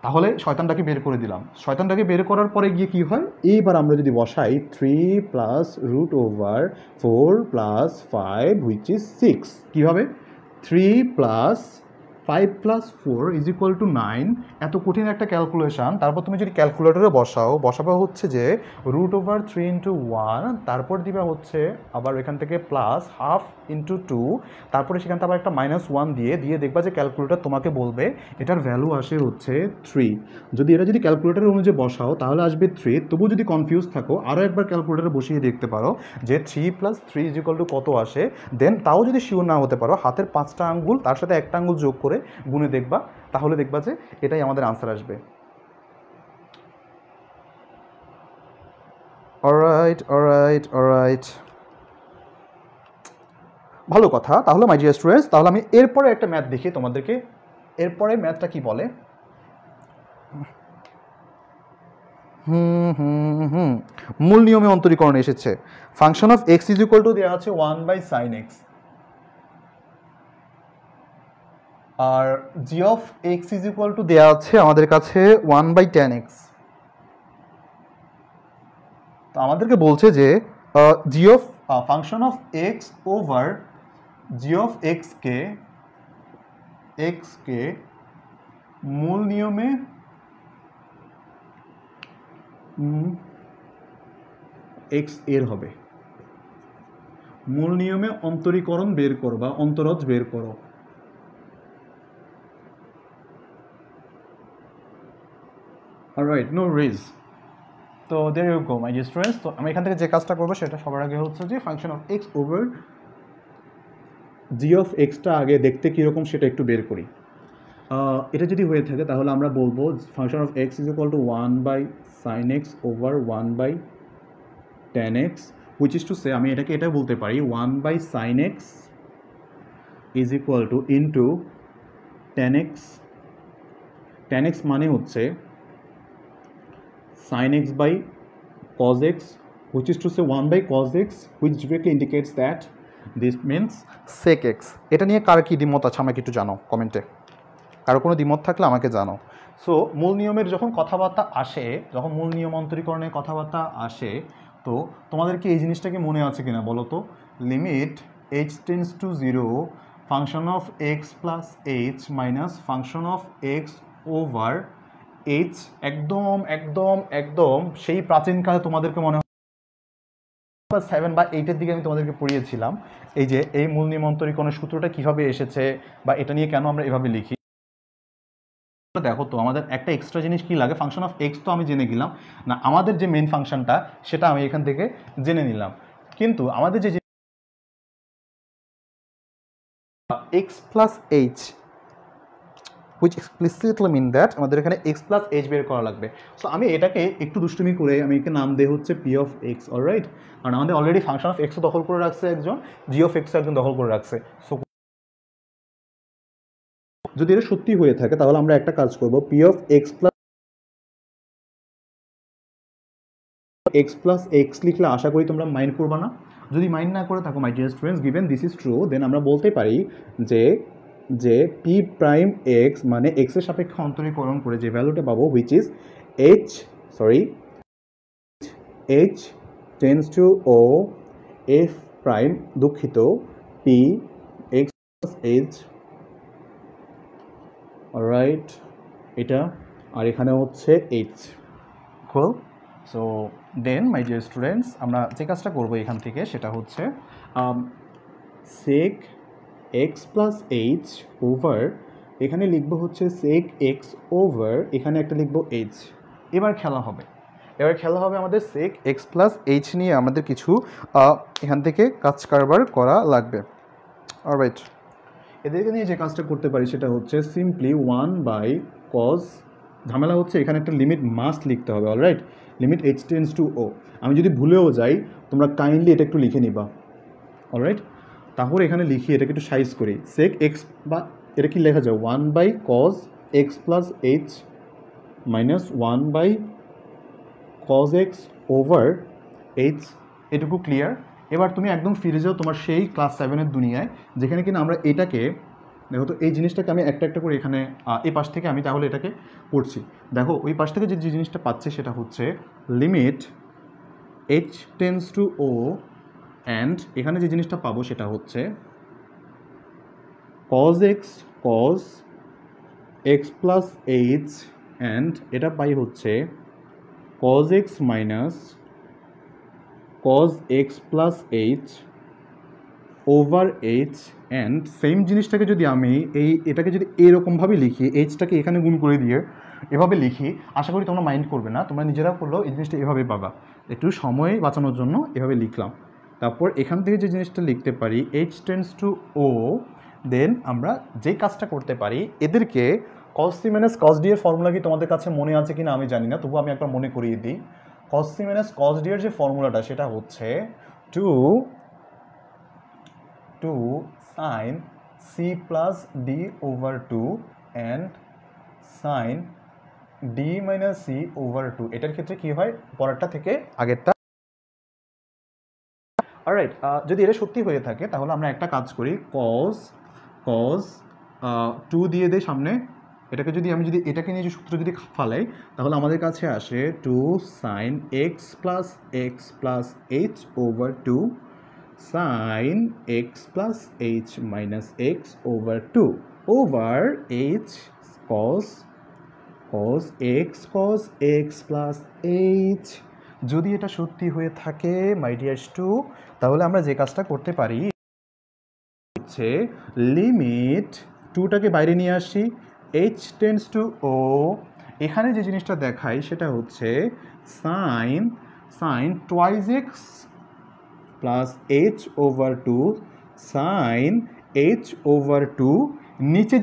Speaker 1: তাহলে শয়তানটাকে বের করে দিলাম। শয়তানটাকে বের করার পরে গিয়ে কি হয়? এইবার আমরা যদি বসাই 3 plus root over 4 plus 5 which is 6। কীভাবে? 3 plus 5 plus 4 is equal to 9। এত কঠিন একটা ক্যালকুলেশন, তারপর তুমি যদি ক্যালকুলেটরে বসাবা হচ্ছে যে রুট ওভার 3 ইন্টু 1, তারপর দিবা হচ্ছে আবার এখান থেকে প্লাস হাফ ইন্টু 2, তারপরে সেখান থেকে আবার একটা -1 দিয়ে দেখবা যে ক্যালকুলেটর তোমাকে বলবে এটার ভ্যালু আসে হচ্ছে 3। যদি এটা যদি ক্যালকুলেটরের অনুযায়ী বসাও তাহলে আসবে 3। তবু যদি কনফিউজ থাকো আরও একবার ক্যালকুলেটরে বসিয়ে দেখতে পারো যে 3 প্লাস 3 ইজ ইকুয়াল টু কত আসে। দেন তাও যদি শিওর না হতে পারো, হাতের 5টা আঙ্গুল তার সাথে একটা আঙ্গুল যোগ করে গুণে দেখবা, তাহলে দেখবা যে এটাই আমাদের আনসার আসবে। অলরাইট, ভালো কথা। তাহলে মাই ডিয়ার স্টুডেন্টস, তাহলে আমি এরপরে একটা ম্যাথ দেখি তোমাদেরকে। এরপরে ম্যাথটা কি বলে? মূল নিয়মে অন্তরীকরণ এসেছে। Function of x is equal to দেওয়া আছে 1/sin x, আর g of x is equal to দেওয়া আছে আমাদের কাছে 1/tan x। তো আমাদেরকে বলছে যে g of function of x over g of x কে মূল নিয়মে এক্স এর হবে। মূল নিয়মে অন্তরীকরণ বের করো বা অন্তরজ বের করো। অলরাইট, নো রিজ। তো there you go my dear students. তো আমি এখান থেকে যে কাজটা করবো সেটা সবার আগে হচ্ছে যে function of x over g of extra আগে দেখতে কীরকম সেটা একটু বের করি। এটা যদি হয়ে থাকে তাহলে আমরা বলবো function of x is equal two 1/sin x over 1/tan x, which is to say আমি এটাকে এটা বলতে পারি 1/sin x is equal two into tan x। tan x মানে হচ্ছে sin x by cos x, which is to say 1/cos x, which directly indicates that this means sec x। এটা নিয়ে কার কি দ্বিমত আছে আমাকে একটু জানাও কমেন্টে। কারো কোনো দ্বিমত থাকলে আমাকে জানাও। সো মূল নিয়মের যখন কথাবার্তা আসে, যখন মূল নিয়ম অন্তরীকরণের কথাবার্তা আসে, তো তোমাদেরকে এই জিনিসটা কি মনে আছে কিনা বলো তো? Limit h tends to 0 function of x plus H minus function of x over H. একদম একদম একদম সেই প্রাচীনকালে তোমাদেরকে মনে হয় 7 বা 8-এর দিকে আমি তোমাদেরকে পড়িয়েছিলাম এই যে এই মূল নিয়ম অন্তরীকরণের সূত্রটা কীভাবে এসেছে বা এটা নিয়ে কেন আমরা এভাবে লিখি। দেখো তো আমাদের একটা এক্সট্রা জিনিস কি লাগে? ফাংশন অফ এক্স তো আমি জেনে গেলাম না, আমাদের যে মেন ফাংশনটা সেটা আমি এখান থেকে জেনে নিলাম, কিন্তু আমাদের যে x plus h which explicitly mean that আমাদের এখানে এক্স প্লাস এইচ বের করা লাগবে। সো আমি এটাকে একটু দুষ্টুমি করে আমি একে নাম দেই হচ্ছে পি অফ এক্স। অলরাইট, কারণ আমাদের অলরেডি ফাংশন অফ এক্সও দখল করে রাখছে একজন, জি অফ এক্সও একজন দখল করে রাখছে। সো যদি এটা সত্যি হয়ে থাকে তাহলে আমরা একটা কাজ করব, P of x plus x লিখলে আশা করি তোমরা মাইন্ড করবা না। যদি মাইন্ড না করে থাকো my dear students, given this is true, then আমরা বলতে পারি যে পি প্রাইম এক্স মানে এক্সের সাপেক্ষে অন্তরীকরণ করে যে ভ্যালুটা পাবো which is h tends to o f prime, দুঃখিত, p x plus h, right, এটা, আর এখানে হচ্ছে এইচ, খুল। So then my dear students, আমরা যে কাজটা করবো এখান থেকে সেটা হচ্ছে sec x plus h over, এখানে লিখবো হচ্ছে সেক এক্স ওভার, এখানে একটা লিখবো এইচ। এবার খেলা হবে আমাদের সেক এক্স প্লাস এইচ নিয়ে আমাদের কিছু এখান থেকে কাজ কারবার করা লাগবে। অলরাইট, এদেরকে নিয়ে যে কাজটা করতে পারি সেটা হচ্ছে সিম্পলি 1/cos, ঝামেলা হচ্ছে এখানে একটা লিমিট মাস্ট লিখতে হবে। Alright, limit h tends to o, আমি যদি ভুলেও যাই তোমরা কাইন্ডলি এটা একটু লিখে নিবা। অলরাইট, তাহলে এখানে লিখি, এটাকে একটু সাইজ করি, সেক এক্স, বা এটা কি লেখা যায় 1/cos x plus H minus 1/cos x over H, এটুকু ক্লিয়ার। এবার তুমি একদম ফিরে যাও তোমার সেই ক্লাস 7-এর দুনিয়ায়, যেখানে কিনা আমরা এটাকে দেখো তো, এই জিনিসটাকে আমি একটা একটা করে এখানে এই পাশ থেকে আমি তাহলে এটাকে পড়ছি। দেখো ওই পাশ থেকে যে জিনিসটা পাচ্ছি সেটা হচ্ছে limit h tends to o, and এখানে যে জিনিসটা পাবো সেটা হচ্ছে cos x plus h, and এটা পাই হচ্ছে cos x minus cos x plus h over h, and same জিনিসটাকে যদি আমি এটাকে যদি এরকমভাবে লিখি, এইচটাকে এখানে গুণ করে দিয়ে এভাবে লিখি, আশা করি তোমরা মাইন্ড করবে না, তোমরা নিজেরা করলেও এই জিনিসটা এভাবে পাবা। একটু সময় বাঁচানোর জন্য এভাবে লিখলাম। তারপর এখান থেকে যে জিনিসটা লিখতে পারি এইচ টেন্স টু ও, দেন আমরা যে কাজটা করতে পারি, এদেরকে cos c minus cos d এর ফর্মুলা কি তোমাদের কাছে মনে আছে কিনা আমি জানি না, তবু আমি একবার মনে করিয়ে দিই। cos c minus cos d এর যে ফর্মুলাটা সেটা হচ্ছে 2 sin c plus d over 2 and sin d minus c over 2। এটার ক্ষেত্রে কি হয়, পরেরটা থেকে আগেরটা। অলরাইট, যদি এটা সত্যি হয়ে থাকে তাহলে আমরা একটা কাজ করি, cos 2 দিয়ে দেই সামনে, এটাকে যদি আমি এটাকে নিয়ে যে সূত্র যদি ফালাই তাহলে আমাদের কাছে আসে 2 sin x plus h over 2 sin x plus H minus x over 2 over H cos x plus H. যদি এটা সত্যি হয়ে থাকে মাই ডিয়ার টু, তাহলে আমরা যে কাজটা করতে পারি হচ্ছে লিমিট 2টাকে বাইরে নিয়ে আসি, এইচ টেন্স টু ও, এখানে যে জিনিসটা দেখাই সেটা হচ্ছে sine twice x plus h over 2 sine h over 2, নিচে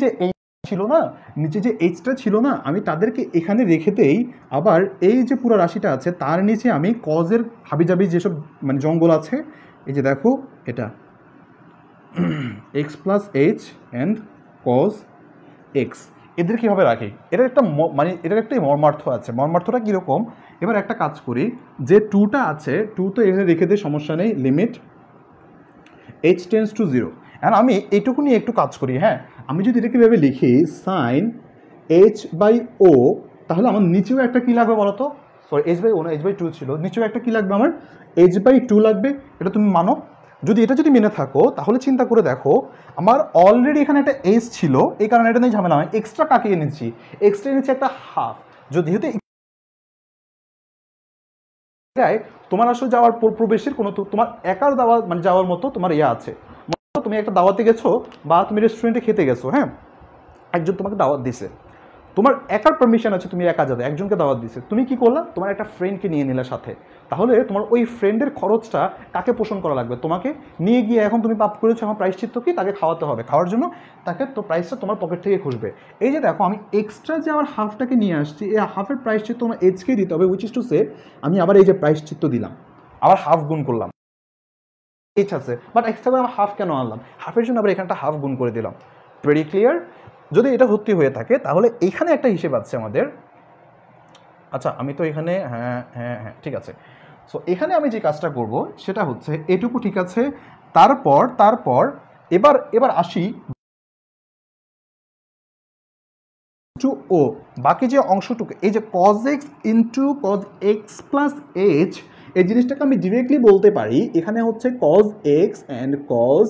Speaker 1: যে এইচটা ছিল না আমি তাদেরকে এখানে রেখেতেই আবার এই যে পুরো রাশিটা আছে তার নিচে আমি কজের হাবিজাবি যেসব মানে জঙ্গল আছে, এই যে দেখো এটা x plus h and cos x, এদের কীভাবে রাখি, এটার একটা মানে এটার একটা মর্মার্থ আছে। মর্মার্থটা কীরকম, এবার একটা কাজ করি, যে 2টা আছে 2 তো এখানে রেখে দিয়ে সমস্যা নেই, লিমিট এইচ টেন্স টু 0। এখন আমি এইটুকু নিয়ে একটু কাজ করি। হ্যাঁ, আমি যদি এটাকে ভেবে লিখি সাইন এইচ বাই ও, তাহলে আমার নিচেও একটা কী লাগবে বলো তো, সরি এইচ বাই ও না, এইচ বাই 2 ছিল, নিচেও একটা কী লাগবে আমার, এইচ বাই 2 লাগবে। এটা তুমি মানো, এটা যদি মেনে থাকো তাহলে চিন্তা করে দেখো আমার অলরেডি এখানে একটা এইচ ছিল, এই কারণে এটা নিয়ে ঝামেলা হয়, এক্সট্রা কাকে এনেছি, এক্সট্রা এনেছি একটা হাফ। যেহেতু তোমার আসলে যাওয়ার প্রবেশের কোনো তোমার একার দাওয়া মানে যাওয়ার মতো তোমার আছে, তুমি একটা দাওয়াতে গেছো বা তুমি রেস্টুরেন্টে খেতে গেছো, হ্যাঁ, একজন তোমাকে দাওয়াত দিছে, তোমার একার পারমিশন আছে, তুমি একা যাবে, একজনকে দাওয়াত দিছে, তুমি কি করলা, তোমার একটা ফ্রেন্ডকে নিয়ে নিলে সাথে, তাহলে তোমার ওই ফ্রেন্ডের খরচটা কাকে পোষণ করা লাগবে, তোমাকে নিয়ে গিয়ে এখন তুমি পাপ করেছো, আমার প্রায়শ্চিত্ত কি, তাকে খাওয়াতে হবে, খাওয়ার জন্য তাকে তো প্রাইসটা তোমার পকেট থেকে খুঁজবে। এই যে দেখো আমি এক্সট্রা যে আমার হাফটাকে নিয়ে আসছি, এই হাফের প্রায়শ্চিত্ত আমার এইচকেই দিতে হবে, উইচ ইজ টু সে আমি আবার এই যে প্রায়শ্চিত্ত দিলাম, আবার হাফ গুণ করলাম, এইচ আছে বাট এক্সট্রা করে আমার হাফ কেন আনলাম, হাফের জন্য আবার এখানটা হাফ গুণ করে দিলাম। Very clear. যদি এটা সত্যি হয়ে থাকে তাহলে এইখানে একটা হিসেব আছে আমাদের। আচ্ছা আমি তো এখানে হ্যাঁ হ্যাঁ হ্যাঁ ঠিক আছে। সো এখানে আমি যে কাজটা করব সেটা হচ্ছে এটুকু ঠিক আছে। তারপর তারপর এবার এবার আসি টু ও, বাকি যে অংশটুকু এই যে cos x into cos x plus H, এই জিনিসটাকে আমি ডিরেক্টলি বলতে পারি এখানে হচ্ছে cos x and cos,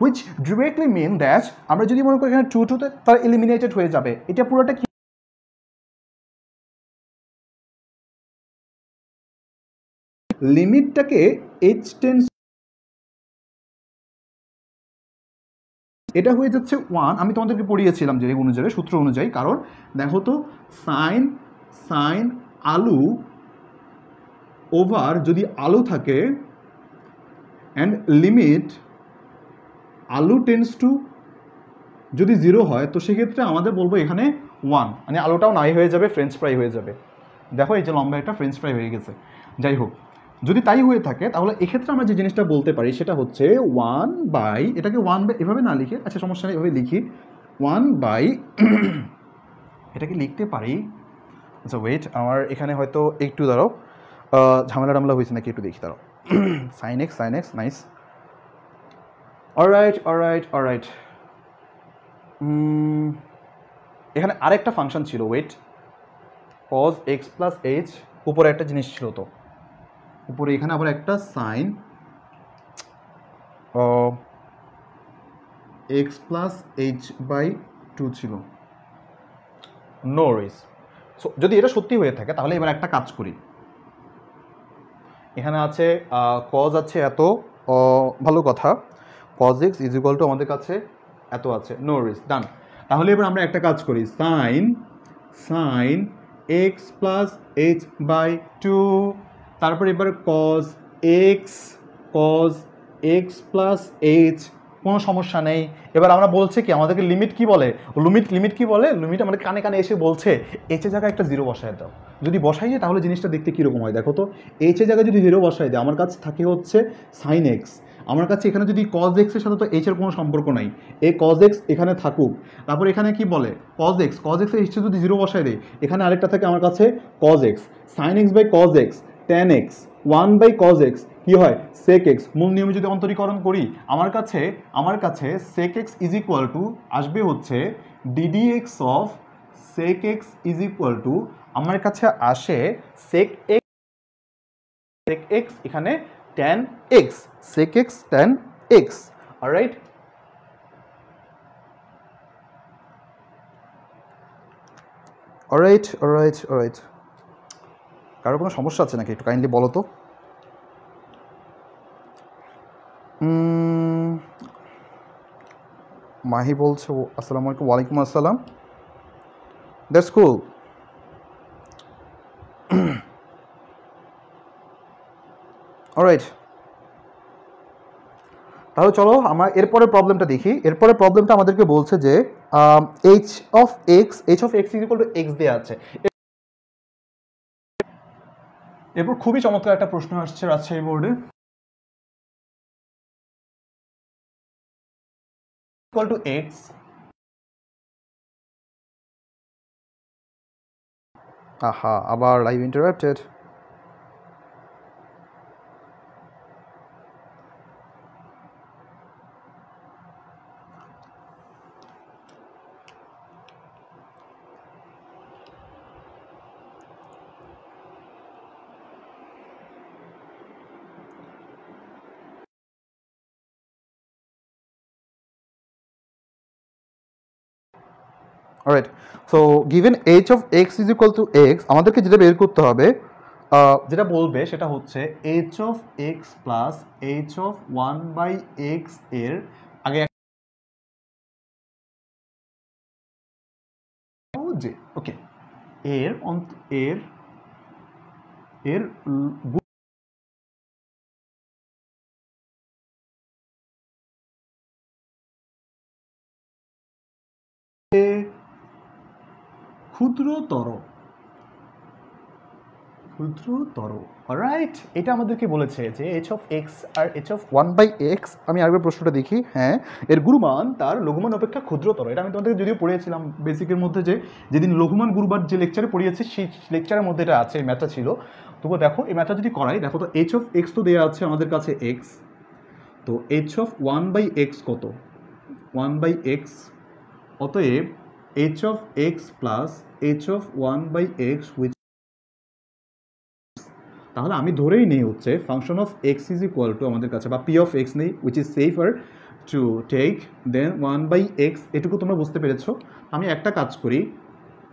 Speaker 1: which directly mean that আমরা যদি মনে করি এখানে 2 2 তার এলিমিনেটেড হয়ে যাবে। এটা পুরোটা কি লিমিটটাকে h টেন্স, এটা হয়ে যাচ্ছে 1। আমি তোমাদেরকে পড়িয়েছিলাম যে অনুযায়ী সূত্র অনুযায়ী, কারণ দেখো তো সাইন সাইন আলু ওভার যদি আলু থাকে অ্যান্ড লিমিট আলু টেন্স টু যদি 0 হয় তো সেক্ষেত্রে আমাদের বলবো এখানে 1, মানে আলুটাও নাই হয়ে যাবে, ফ্রেঞ্চ ফ্রাই হয়ে যাবে। দেখো এই যে লম্বা একটা ফ্রেঞ্চ ফ্রাই হয়ে গেছে। যাই হোক, যদি তাই হয়ে থাকে তাহলে এক্ষেত্রে আমরা যে জিনিসটা বলতে পারি সেটা হচ্ছে 1 বাই, এটাকে 1 বাই এভাবে না লিখে, আচ্ছা সমস্যা নেই এভাবে লিখি 1 বাই এটাকে লিখতে পারি। আচ্ছা ওয়েট, আমার এখানে হয়তো একটু দাঁড়াও ঝামেলা টামলা হয়েছে নাকি একটু দেখি, দাঁড়াও। Sine x nice, alright alright alright. এখানে আরেকটা ফাংশন ছিল, wait, cos x plus h, উপরে একটা জিনিস ছিল, তো উপরে এখানে আবার একটা sine x plus h by 2 ছিল। নো রিস। সো যদি এটা সত্যি হয়ে থাকে তাহলে এবার একটা কাজ করি, এখানে আছে cos আছে এত, ভালো কথা, cos x is equal to আমাদের কাছে এত আছে, নো রিস, ডান। তাহলে এবার আমরা একটা কাজ করি, sine sine x plus h by 2, তারপর এবার cos x প্লাস এইচ, কোনো সমস্যা নেই। এবার আমরা বলছে কি আমাদেরকে লিমিট কি বলে, লিমিট কি বলে, লিমিট আমাদের কানে কানে এসে বলছে এইচের জায়গায় একটা 0 বসায় দাও। যদি বসাই যায় তাহলে জিনিসটা দেখতে কীরকম হয় দেখো তো, এইচের জায়গায় যদি 0 বসাই দেয় আমার কাছে থাকে হচ্ছে সাইন এক্স, আমার কাছে এখানে যদি cos x এর সাথে তো এইচের কোনো সম্পর্ক নাই, এই cos x এখানে থাকুক। তারপর এখানে কি বলে cos x এর হিসেবে যদি 0 বসাই দেয় এখানে আরেকটা থাকে আমার কাছে cos x, sin x by cos x, tan x, 1 by cos x কি হয় sec x। মূল নিয়মে যদি অন্তরীকরণ করি আমার কাছে sec x is equal two আসবে হচ্ছে ddx of sec x is equal two, আমার কাছে আসে sec x এখানে tan x, sec x tan x, alright. Alright, কারো কোনো সমস্যা আছে নাকি একটু কাইন্ডলি বলো তো। মাহি বলছে আসসালামু আলাইকুম, ওয়ালাইকুম আসসালাম, দ্যাটস কুল। অলরাইট, তাহলে চলো আমরা এরপরে প্রবলেমটা দেখি। এরপরে প্রবলেমটা আমাদেরকে বলছে যে h of x is equal to x দেওয়া আছে। এরপর খুবই চমৎকার একটা প্রশ্ন আসছে রাজশাহী বোর্ডে, ইকুয়াল টু এক্স, আহা আবার live interrupted. Alright, so given h of x is equal to x, আমাদেরকে যেটা বের করতে হবে, যেটা বলবে সেটা হচ্ছে h of x plus h of 1 by x এর আগে যে ওকে এর এর এর ক্ষুদ্রতর ক্ষুদ্রতর। অলরাইট, এটা আমাদেরকে বলেছে যে এইচ অফ এক্স আর h of one by x, আমি আরেকবার প্রশ্নটা দেখি, হ্যাঁ, এর গুরুমান তার লঘুমান অপেক্ষা ক্ষুদ্রতর। এটা আমি তোমাদেরকে যদিও পড়িয়েছিলাম বেসিকের মধ্যে, যে যেদিন লঘুমান গুরুবার যে লেকচারে পড়িয়েছি সেই লেকচারের মধ্যে এটা আছে, এই ম্যাথটা ছিল। তবুও দেখো এই ম্যাথটা যদি করাই, দেখো তো এইচ অফ এক্স তো দেওয়া আছে আমাদের কাছে এক্স, তো h of one by x কত, ওয়ান বাই এক্স, অতএব h of x plus h of one by x, which, তাহলে আমি ধরেই নেই হচ্ছে function of x is equal to আমাদের কাছে, বা পি অফ এক্স নেই, which is safer to take then one by x. এটুকু তোমরা বুঝতে পেরেছো। আমি একটা কাজ করি,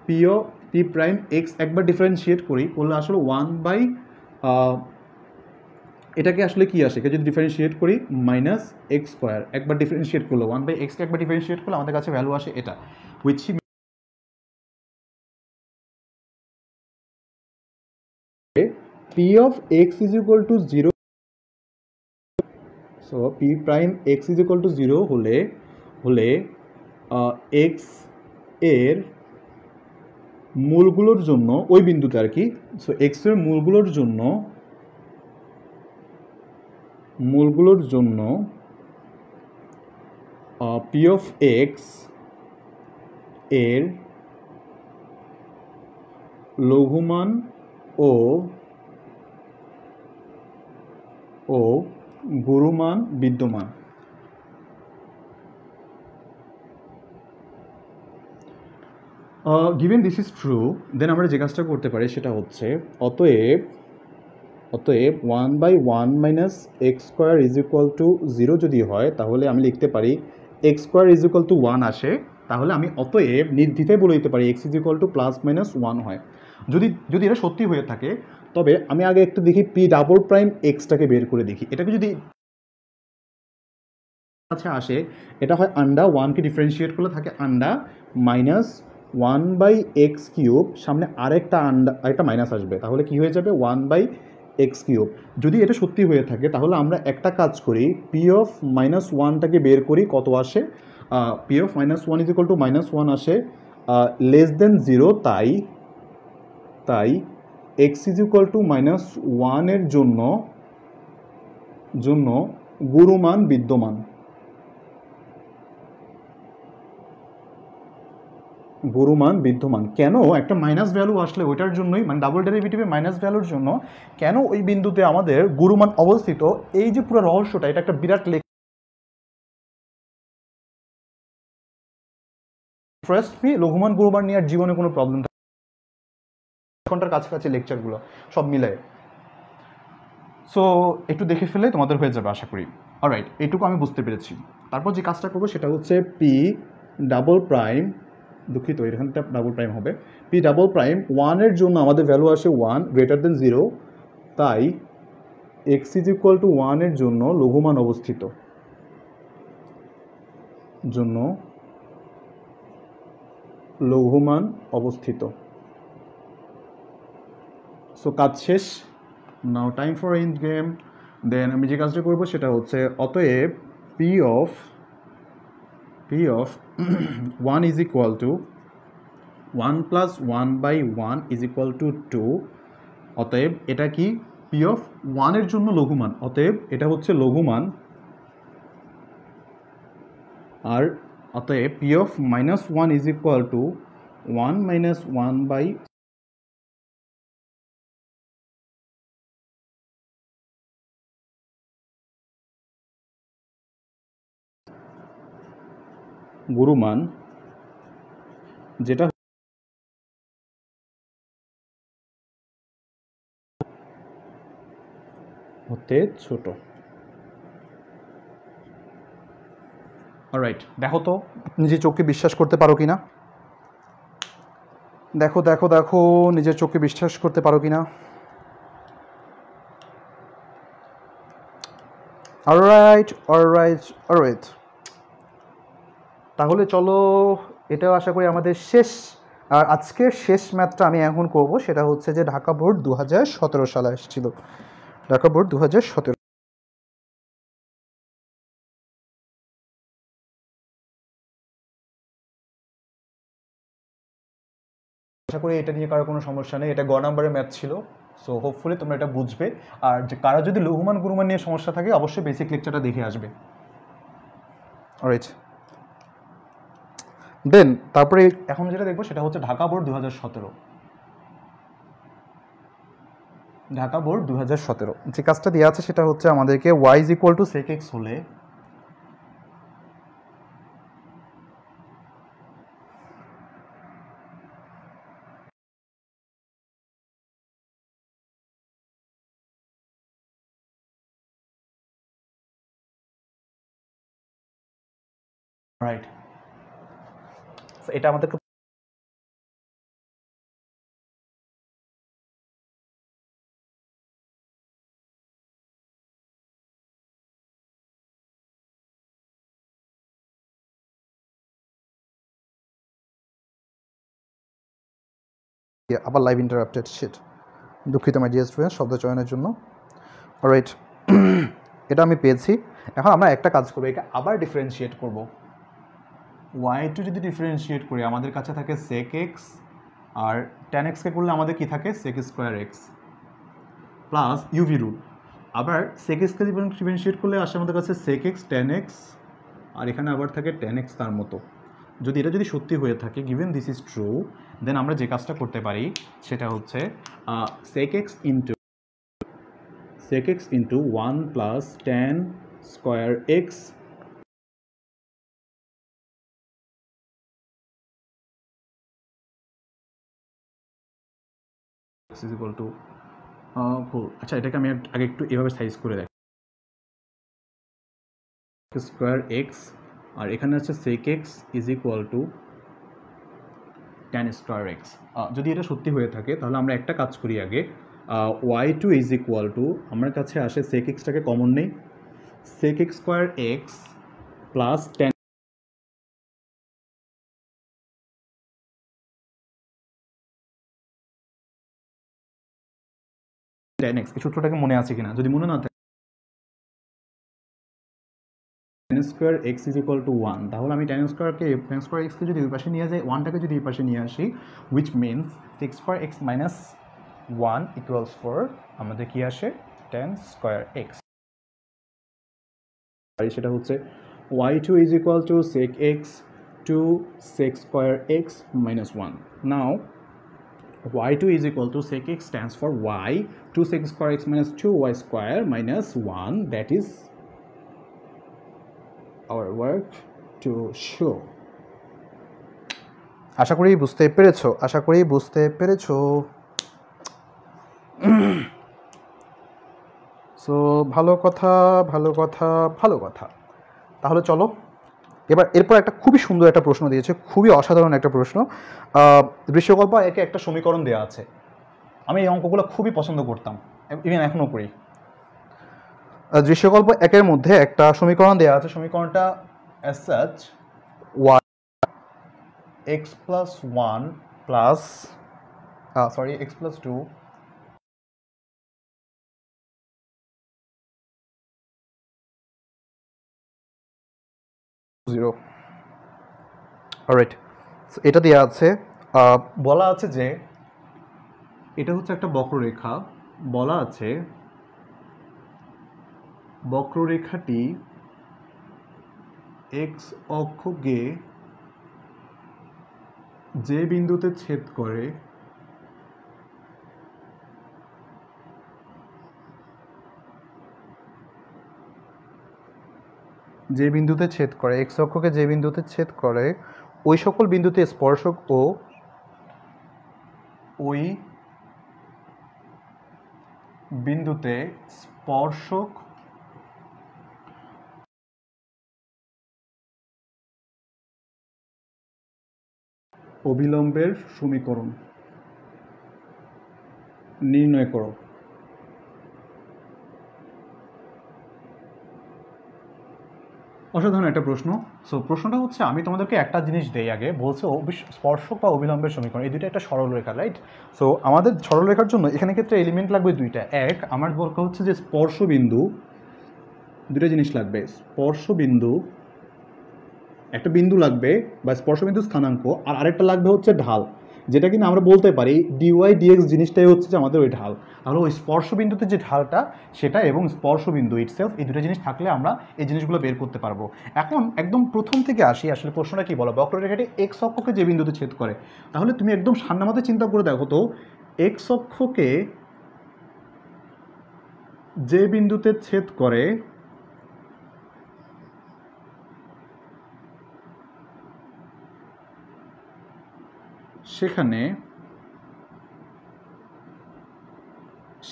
Speaker 1: পি প্রাইম এক্স একবার ডিফারেন্সিয়েট করি, করলে আসলে ওয়ান বাই, এটাকে আসলে কি আসে, যদি ডিফারেন্সিয়েট করি মাইনাস এক্স স্কোয়ার, একবার ডিফারেন্সিয়েট করলো ওয়ান বাই এক্সকে একবার ডিফারেন্সিয়েট করলে আমাদের কাছে ভ্যালু আসে এটা, which P of x is equal to zero. So P prime x is equal to zero হলে এক্স এর মূলগুলোর জন্য, ওই বিন্দুতে আর কি, সো এক্স এর মূলগুলোর জন্য পি অফ এক্স এর লঘুমান ও গুরুমান বিদ্যমান। Given this is true, then আমরা যে কাজটা করতে পারি সেটা হচ্ছে, অতএব one by one minus x square is equal to zero যদি হয়, তাহলে আমি লিখতে পারি x square is equal to one আসে, তাহলে আমি অতএব নির্দ্বিধায় বলে দিতে পারি x is equal to plus minus one হয়। যদি এটা সত্যি হয়ে থাকে, তবে আমি আগে একটু দেখি পি ডাবল প্রাইম এক্সটাকে বের করে দেখি। এটাকে যদি কাছে আসে, এটা হয় আন্ডা, ওয়ানকে ডিফারেন্সিয়েট করলে থাকে under minus one by x cube, সামনে আরেকটা মাইনাস আসবে, তাহলে কি হয়ে যাবে ওয়ান বাই এক্স কিউব। যদি এটা সত্যি হয়ে থাকে, তাহলে আমরা একটা কাজ করি, পি অফ মাইনাস ওয়ানটাকে বের করি, কত আসে, P of minus one is equal two minus one আসে, লেস দেন জিরো, তাই x is equal two minus ওয়ানের জন্য গুরুমান বিদ্যমান। কেন একটা মাইনাস ভ্যালু আসলে ওইটার জন্যই, মানে ডাবল ডেরিভেটিভে মাইনাস ভ্যালুর জন্য কেন ওই বিন্দুতে আমাদের গুরুমান অবস্থিত, এই যে পুরো রহস্যটা, এটা একটা বিরাট ফার্স্ট মি লঘুমান গুরুমান নিয়ে আর জীবনে কোনো প্রবলেম থাকে, ঘন্টার কাছাকাছি লেকচারগুলো সব মিলায়। সো একটু দেখে ফেলে তোমাদের হয়ে যাবে আশা করি। অলরাইট, এইটুকু আমি বুঝতে পেরেছি। তারপর যে কাজটা করবো সেটা হচ্ছে পি ডাবল প্রাইম, দুঃখিত এখানটা ডাবল প্রাইম হবে, পি ডাবল প্রাইম ওয়ানের জন্য আমাদের ভ্যালু আসে ওয়ান গ্রেটার দেন জিরো, তাই এক্স ইজ ইকুয়াল টু ওয়ানের জন্য লঘুমান অবস্থিত। সো কাজ শেষ, now time for end game. Then আমি যে কাজটা করবো সেটা হচ্ছে, অতএব p of one is equal to one plus one by one is equal to two. অতএব এটা কি, পি অফ ওয়ানের জন্য লঘুমান, অতএব এটা হচ্ছে লঘুমান, আর অতএব p of minus one is equal to one minus one by গুরুমান, যেটা হতে ছোট। অলরাইট, দেখো তো নিজের চোখকে বিশ্বাস করতে পারো কিনা, দেখো নিজের চোখকে বিশ্বাস করতে পারো কিনা। অলরাইট, তাহলে চলো, এটাও আশা করি আমাদের শেষ। আর আজকের শেষ ম্যাথটা আমি এখন করব, সেটা হচ্ছে যে ঢাকা বোর্ড 2017 সালে এসেছিল, ঢাকা বোর্ড 2017। আশা করি এটা নিয়ে কারো কোনো সমস্যা নেই, এটা গ নাম্বারের ম্যাথ ছিল। সো হোপফুলি তোমরা এটা বুঝবে। আর যে কারো যদি লঘুমান গুরুমান নিয়ে সমস্যা থাকে অবশ্যই বেসিক লেকচারটা দেখে আসবে। অলরাইট, দেন তারপরে এখন যেটা দেখবো সেটা হচ্ছে ঢাকা বোর্ড 2017। ঢাকা বোর্ড 2017 যে কাজটা দেওয়া আছে সেটা হচ্ছে আমাদেরকে y = sec x হলে রাইট, এটা আমাদেরকে আবার লাইভ ইন্টারাপ্টেড, শিট, দুঃখিত মাই ডিয়ার স্টুডেন্ট শব্দ চয়নের জন্য। অলরাইট, এটা আমি পেয়েছি। এখন আমরা একটা কাজ করবো, এটা আবার ডিফারেন্সিয়েট করব। y2 যদি ডিফারেন্সিয়েট করি আমাদের কাছে থাকে sec x, আর tan x কে করলে আমাদের কি থাকে sec square x plus UV rule. আবার sec x কে ডিফারেন্সিয়েট করলে আসে আমাদের কাছে sec x tan x, আর এখানে আবার থাকে tan x তার মতো। যদি এটা যদি সত্যি হয়ে থাকে, given this is true, then আমরা যে কাজটা করতে পারি সেটা হচ্ছে sec x into 1 plus tan square x is equal to আচ্ছা এটাকে আমি আগে একটু এভাবে সাইজ করে দেখি, স্কোয়ার এক্স আর এখানে আছে sec x is equal to tan square x। যদি এটা সত্যি হয়ে থাকে তাহলে আমরা একটা কাজ করি আগে, y2 is equal to, আমার কাছে আসে sec x টাকে কমন নেই, sec x square x plus tan x। এই সূত্রটাকে মনে আছে কিনা? যদি মনে না থাকে tan square x is equal to 1, তাহলে আমি tan square x কে যদি ওই পাশে নিয়ে যাই, 1টাকে যদি এই পাশে নিয়ে আসি, which means sec square x minus 1 equals 4, আমাদের কি আসে tan square x। আর সেটা হচ্ছে y2 is equal to sec x to sec square x minus 1. Now y2 is equal to sec x stands for y to sec square x minus 2y square minus 1, that is our work to show. আশা করি বুঝতে পেরেছো। So ভালো কথা। তাহলে চলো এরপর একটা খুবই সুন্দর একটা প্রশ্ন দিয়েছে, খুবই অসাধারণ একটা প্রশ্ন। দৃশ্যকল্প একে একটা সমীকরণ দেওয়া আছে। আমি এই অঙ্কগুলো খুবই পছন্দ করতাম, ইভেন এখনও করি। দৃশ্যকল্প একের মধ্যে একটা সমীকরণ দেওয়া আছে, সমীকরণটা as such y x plus 1 plus x plus 2 0। Alright, এটা দেওয়া আছে, বলা আছে যে এটা হচ্ছে একটা বক্ররেখা, বলা আছে বক্ররেখাটি x অক্ষকে যে বিন্দুতে ছেদ করে x অক্ষকে যে বিন্দুতে ছেদ করে ওই সকল বিন্দুতে স্পর্শক ও ওই বিন্দুতে স্পর্শক অভিলম্বের সমীকরণ নির্ণয় করো। অসাধারণ একটা প্রশ্ন। সো প্রশ্নটা হচ্ছে, আমি তোমাদেরকে একটা জিনিস দেই আগে, বলছে স্পর্শক বা অভিলম্বের সমীকরণ, এই দুইটা একটা সরলরেখা, রাইট? সো আমাদের সরলরেখার জন্য এখানে ক্ষেত্রে এলিমেন্ট লাগবে দুইটা। এক, আমার দরকার হচ্ছে যে স্পর্শবিন্দু, দুইটা জিনিস লাগবে, স্পর্শবিন্দু একটা বিন্দু লাগবে বা স্পর্শবিন্দু স্থানাঙ্ক, আর আরেকটা লাগবে হচ্ছে ঢাল।
Speaker 2: যেটা কিনা আমরা বলতে পারি ডিওয়াই ডিএক্স জিনিসটাই হচ্ছে যে আমাদের ওই ঢাল। তাহলে ওই স্পর্শবিন্দুতে যে ঢালটা সেটা এবং স্পর্শবিন্দু ইটসেলফ এই দুটো জিনিস থাকলে আমরা এই জিনিসগুলো বের করতে পারবো। এখন একদম প্রথম থেকে আসি, আসলে প্রশ্নটা কি বলো, বক্ররেখাটি এক্স অক্ষকে যে বিন্দুতে ছেদ করে, তাহলে তুমি একদম সামনে মাথায় চিন্তা করে দেখো তো এক্স অক্ষকে যে বিন্দুতে ছেদ করে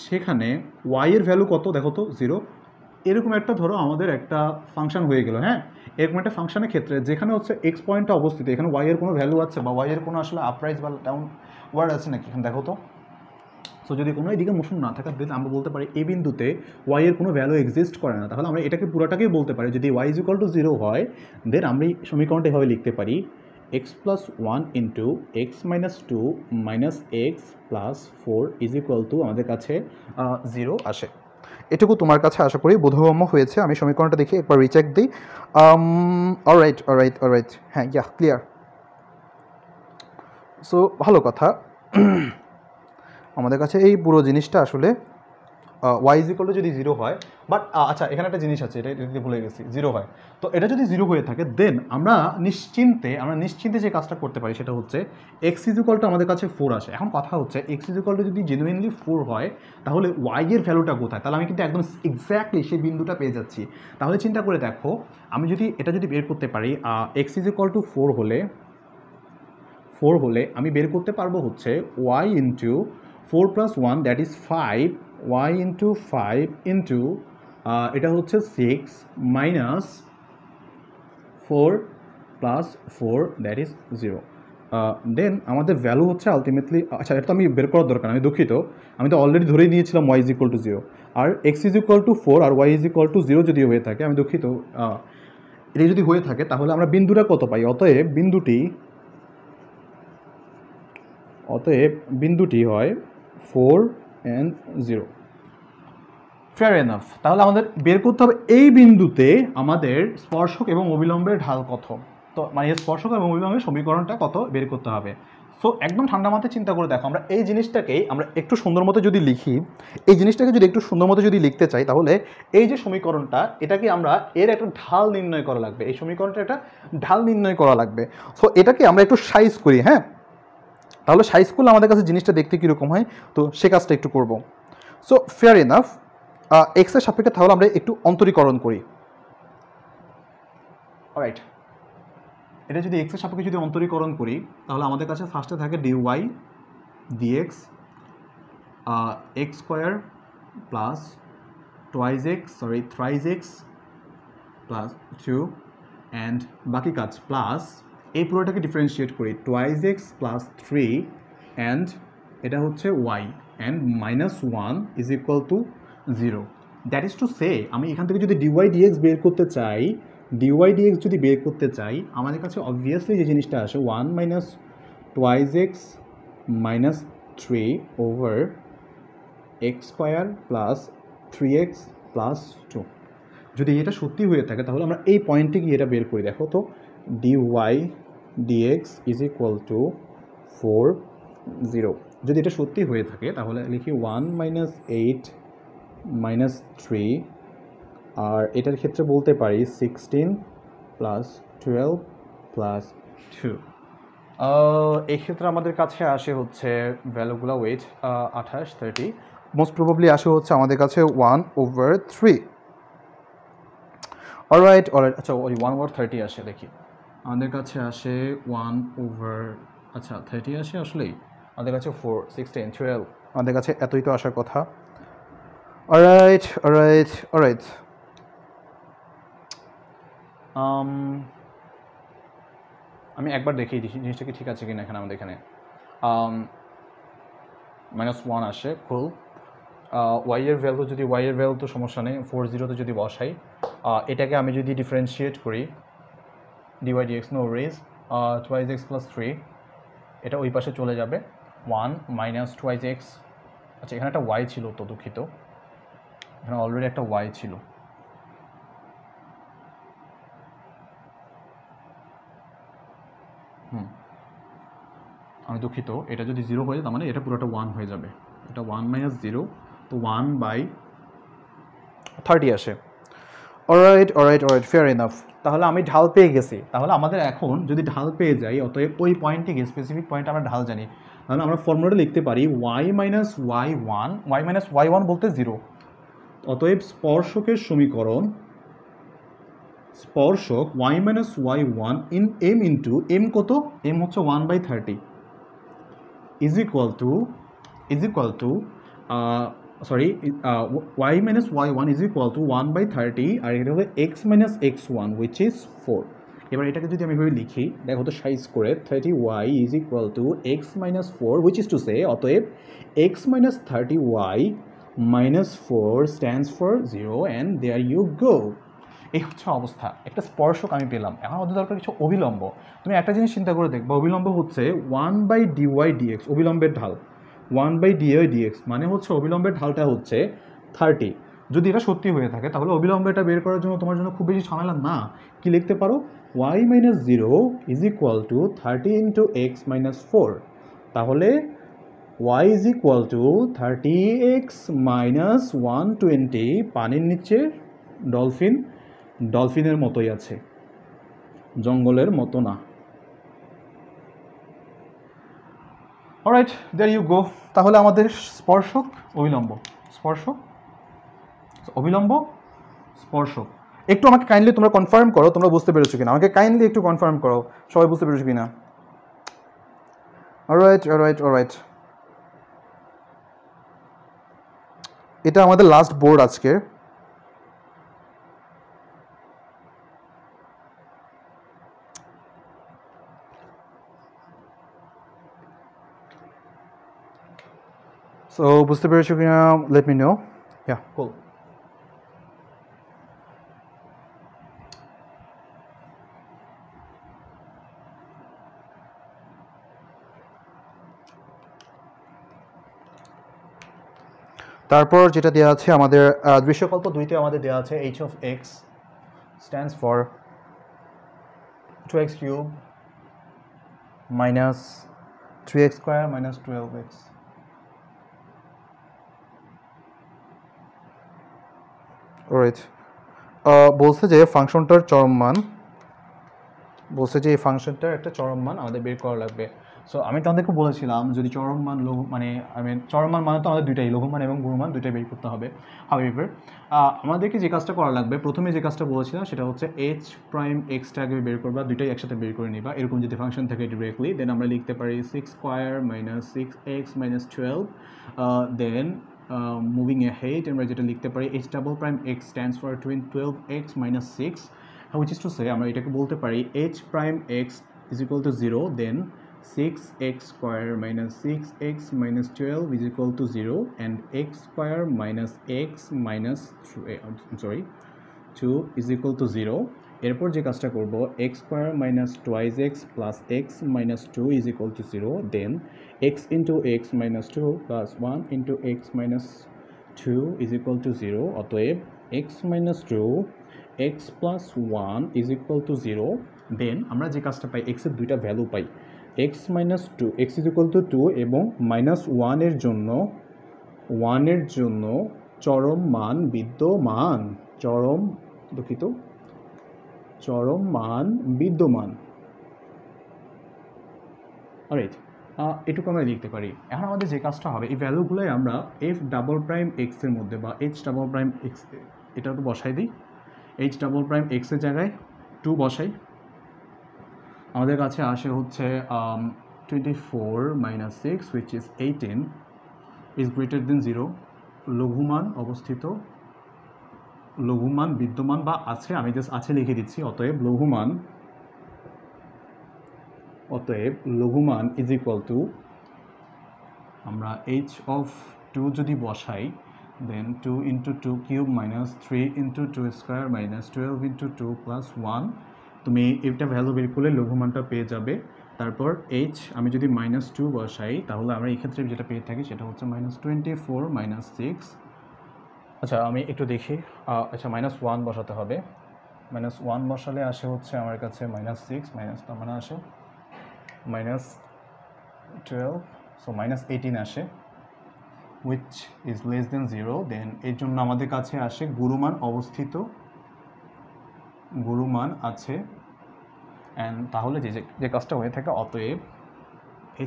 Speaker 2: সেখানে ওয়াই এর ভ্যালু কত দেখো তো 0। এরকম একটা ধরো আমাদের একটা ফাংশন হয়ে গেল, হ্যাঁ, এরকম একটা ফাংশনের ক্ষেত্রে যেখানে হচ্ছে এক্স পয়েন্টটা অবস্থিত, এখানে ওয়াই এর কোনো ভ্যালু আছে বা ওয়াই এর কোনো আসলে আপরাইজ বা ডাউন ওয়ার্ড আছে নাকি এখানে দেখো তো। সো যদি কোনো এদিকে মোশন না থাকে তাহলে আমরা বলতে পারি এই বিন্দুতে ওয়াই এর কোনো ভ্যালু এক্সিস্ট করে না। তাহলে আমরা এটাকে পুরোটাকেই বলতে পারি যদি ওয়াই ইজ ইকুয়াল টু 0 হয়, দেন আমরা এই সমীকরণটা এভাবে লিখতে পারি x plus 1 into x minus 2 minus x plus 4 is equal to আমাদের কাছে 0 আসে।
Speaker 1: এটুকু তোমার কাছে আশা করি বোধগম্য হয়েছে। আমি সমীকরণটা দেখি একবার রিচেক দিই। অলরাইট, হ্যাঁ, ক্লিয়ার। সো ভালো কথা। আমাদের কাছে এই পুরো জিনিসটা আসলে ওয়াই ইজ ইকুয়াল টু যদি 0 হয়, বাট আচ্ছা এখানে একটা জিনিস আছে, এটা ভুলে গেছি, 0 হয়। তো এটা যদি 0 হয়ে থাকে দেন আমরা নিশ্চিন্তে যে কাজটা করতে পারি সেটা হচ্ছে এক্স ইজ ইকুয়াল টু আমাদের কাছে 4 আসে। এখন কথা হচ্ছে এক্স ইজ ইকুয়াল টু যদি জেনুইনলি 4 হয় তাহলে ওয়াই এর ভ্যালুটা কোথায়? তাহলে আমি কিন্তু একদম এক্স্যাক্টলি সেই বিন্দুটা পেয়ে যাচ্ছি। তাহলে চিন্তা করে দেখো, আমি যদি এটা বের করতে পারি, এক্স ইজ ইকুয়াল টু 4 হলে আমি বের করতে পারবো হচ্ছে y into 4 plus 1 that is 5, y into 5 into এটা হচ্ছে 6 minus 4 plus 4 that is 0। Then আমাদের ভ্যালু হচ্ছে আলটিমেটলি, আচ্ছা এটা তো আমি বের করার দরকার, আমি দুঃখিত, আমি তো অলরেডি ধরেই নিয়েছিলাম ওয়াই ইজ ইকুয়াল টু 0 আর এক্স ইজ ইকুয়াল টু 4 আর ওয়াই ইজ ইকুয়াল টু 0 যদি হয়ে থাকে, আমি দুঃখিত, এটা যদি হয়ে থাকে তাহলে আমরা বিন্দুটা কত পাই? অতএব বিন্দুটি হয় 4 and 0। Fair enough. তাহলে আমাদের বের করতে হবে এই বিন্দুতে আমাদের স্পর্শক এবং অবিলম্বের ঢাল কত। তো মানে স্পর্শক এবং অবিলম্বের সমীকরণটা কত বের করতে হবে। সো একদম ঠান্ডা মাথায় চিন্তা করে দেখো, আমরা এই জিনিসটাকেই আমরা একটু সুন্দর মতো যদি লিখি, এই জিনিসটাকে যদি একটু সুন্দর মতো যদি লিখতে চাই তাহলে এই যে সমীকরণটা এটাকে আমরা এর একটা ঢাল নির্ণয় করা লাগবে, এই সমীকরণটা একটা ঢাল নির্ণয় করা লাগবে। সো এটাকে আমরা একটু সাইজ করি, হ্যাঁ, তাহলে সাইজ করলে আমাদের কাছে জিনিসটা দেখতে কীরকম হয়, তো সে কাজটা একটু করব। সো ফেয়ার ইনাফ, এক্সের সাপেক্ষে তাহলে আমরা একটু অন্তরীকরণ করি। রাইট, এটা যদি এক্সের সাপেক্ষে যদি অন্তরীকরণ করি তাহলে আমাদের কাছে ফার্স্টে থাকে dy dx x square plus thrice x plus 2 and বাকি কাজ প্লাস এই পুরোটাকে ডিফারেন্সিয়েট করি টুয়াইজ এক্স প্লাস 3 অ্যান্ড এটা হচ্ছে y and minus 1 is equal to 0। That is to say আমি এখান থেকে যদি ডিওয়াই ডিএক্স বের করতে চাই, যদি বের করতে চাই আমাদের কাছে অবভিয়াসলি যে জিনিসটা আসে 1 minus twice x minus 3 over x square plus 3x plus 2। যদি এটা সত্যি হয়ে থাকে তাহলে আমরা এই পয়েন্টে গিয়ে এটা বের করি। দেখো তো dy dx is equal to 4 0। যদি এটা সত্যি হয়ে থাকে তাহলে লিখি 1 মাইনাস 8 মাইনাস 3, আর এটার ক্ষেত্রে বলতে পারি 16 প্লাস 12 প্লাস 2। এই ক্ষেত্রে আমাদের কাছে আসে হচ্ছে ভ্যালুগুলো ওয়েট 28 30, মোস্ট প্রবাবলি আসে হচ্ছে আমাদের কাছে 1/3। অলরাইট, আচ্ছা ওই 1/30 আসে, দেখি আমাদের কাছে আসে 1/30 আসে, আসলেই আমাদের কাছে 4 16 12 আমাদের কাছে এতই তো আসার কথা। অলরাইট, আমি একবার দেখি জিনিসটা কি ঠিক আছে কিনা। এখানে আমাদের এখানে -1 আসে, ফুল ওয়াই এর ভ্যালু, যদি ওয়াই এর ভ্যালু তো সমস্যা নেই, 40 যদি বসাই, এটাকে আমি যদি ডিফারেন্সিয়েট করি dy dx no raise twice x plus 3, এটা ওই পাশে চলে যাবে 1 মাইনাস টুয়াইজ এক্স। আচ্ছা এখানে একটা ওয়াই ছিল, তো দুঃখিত, এখানে অলরেডি একটা ওয়াই ছিল।
Speaker 2: আমি দুঃখিত, এটা যদি 0 হয়ে যায় তার মানে এটা পুরোটা 1 হয়ে যাবে, এটা 1 মাইনাস 0, তো 1/30 আসে। Alright, fair enough. তাহলে আমি ঢাল পেয়ে গেছি। তাহলে আমাদের এখন যদি ঢাল পেয়ে যাই, অতএব ওই পয়েন্টটিকে, স্পেসিফিক পয়েন্টে আমরা ঢাল জানি, তাহলে আমরা ফর্মুলাটা লিখতে পারি y মাইনাস y1 বলতে 0। অতএব স্পর্শকের সমীকরণ, স্পর্শক y minus y1 in m into m কত, m হচ্ছে 1/30 is equal two y minus y1 is equal two 1/30, আর এটা হবে x minus x1 which is 4। এবার এটাকে যদি আমি এভাবে লিখি, দেখো তো সাইজ করে, 30y is equal to x minus 4 which is to say, অতএব x minus 30y minus 4 stands for 0 and there you go. এই হচ্ছে অবস্থা, একটা স্পর্শক আমি পেলাম। এখন আমাদের দরকার কিছু অবিলম্ব। তুমি একটা জিনিস চিন্তা করে দেখবা, অবিলম্ব হচ্ছে 1/dy dx, অবিলম্বের ঢাল 1/dy dx, মানে হচ্ছে অবিলম্বের ঢালটা হচ্ছে 30। যদি এটা সত্যি হয়ে থাকে তাহলে অবিলম্বটা বের করার জন্য তোমার জন্য খুব বেশি ঝামেলা না। কি লিখতে পারো, y minus 0 is equal to 30 into x minus 4। তাহলে y is equal to 30x minus 120, পানির নিচে ডলফিনের মতোই আছে, জঙ্গলের মতো না। Alright, there you go. তাহলে আমাদের স্পর্শক স্পর্শক একটু আমাকে কাইন্ডলি তোমরা কনফার্ম করো, তোমরা বুঝতে পেরেছো কিনা, আমাকে কাইন্ডলি একটু কনফার্ম করো সবাই বুঝতে পেরেছো কিনা। অলরাইট, এটা আমাদের লাস্ট বোর্ড আজকের। সো বুঝতে পেরেছো কিনা, লেট মি নো। ইয়া, কুল। তারপর যেটা দেওয়া আছে আমাদের দৃশ্যকল্প 2তে আমাদের দেওয়া আছে h of x stands for 2x cube minus 3x square minus 12x। Alright, বলছে যে ফাংশনটার চরম মান, বলছে যে এই ফাংশনটার একটা চরম মান আমাদের বের করা লাগবে। সো আমি তোমাদেরকে বলেছিলাম যদি চরম মান চরম মান তো আমাদের দুইটাই, লঘুমান এবং গুণমান দুইটাই বের করতে হবে। হাউএভার আমাদেরকে যে কাজটা করা লাগবে, প্রথমে যে কাজটা বলেছিলাম সেটা হচ্ছে h প্রাইম এক্সটাকে বের করবা, দুইটাই একসাথে বের করে নিবা। এরকম যদি ফাংশন থাকে ডিরেক্টলি, দেন আমরা লিখতে পারি 6 স্কোয়ার মাইনাস 6x মাইনাস 12, দেন মুভিং ahead আমরা যেটা লিখতে পারি h double prime x stands for 12x minus 6, which is to say আমরা এটাকে বলতে পারি h prime x is equal to 0, then 6x square minus 6x minus 12 is equal to 0, and x square minus x minus 2 is equal to 0. এরপর যে কাজটা করব, x square minus twice x plus x minus 2 is equal to 0, then x into x minus 2 plus 1 into x minus 2 is equal to 0. অতএব x minus 2 x plus 1 is equal to 0, দেন আমরা যে কাজটা পাই, x এর দুইটা value pi, x minus 2 x is equal to 2 এবং minus 1 এর জন্য চরম মান বিদ্যমান, অলরাইট, এটুকু আমরা লিখতে পারি। এখন আমাদের যে কাজটা হবে, এই ভ্যালুগুলোই আমরা f ডাবল প্রাইম x এর মধ্যে বা h ডাবল প্রাইম x, এটা একটু বসাই দিই, h ডাবল প্রাইম x এর জায়গায় 2 বসাই, আমাদের কাছে আসে হচ্ছে 24 minus 6 which is 18 is greater than 0, লঘুমান অবস্থিত, লঘুমান বিদ্যমান বা আছে, আমি জাস্ট আছে লিখে দিচ্ছি। অতএব লঘুমান ইজ ইকুয়াল টু, আমরা h of 2 যদি বসাই, then 2 into 2 cube minus 3 into 2 square minus 12 into 2 plus 1, তুমি এটা ভ্যালু বের করলে লঘুমানটা পেয়ে যাবে। তারপর h আমি যদি -2 বসাই, তাহলে আমরা এই ক্ষেত্রে যেটা পেয়ে থাকি সেটা হচ্ছে -24 minus 6। আচ্ছা আমি একটু দেখি, আচ্ছা -1 বসাতে হবে, -1 বসালে আসে হচ্ছে আমার কাছে -6 মাইনাস তার মানে আসে 12, সো -18 আসে, which is less than 0, দেন এর জন্য আমাদের কাছে আসে গুরুমান অবস্থিত, গুরুমান আছে, অ্যান্ড তাহলে যে কাজটা হয়ে থাকে, অতএব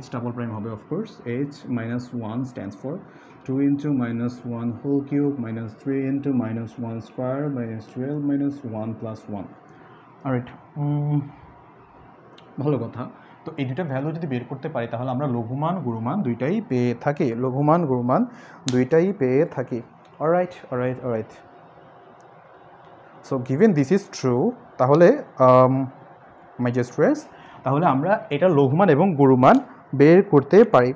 Speaker 2: h ডাবল প্রাইম হবে of course h -1 stands for 2 into -1 whole cube minus 3 into -1 square minus 12 minus 1 plus 1. Alright, ভালো কথা। তো এই দুটা ভ্যালু যদি বের করতে পারি তাহলে আমরা লঘুমান গুরুমান দুইটাই পেয়ে থাকি, লঘুমান গুরুমান দুইটাই পেয়ে থাকি। Alright. So given this is true, তাহলে মাই ডিয়ার স্টুডেন্টস, তাহলে আমরা এটা লঘুমান এবং গুরুমান বের করতে পারি।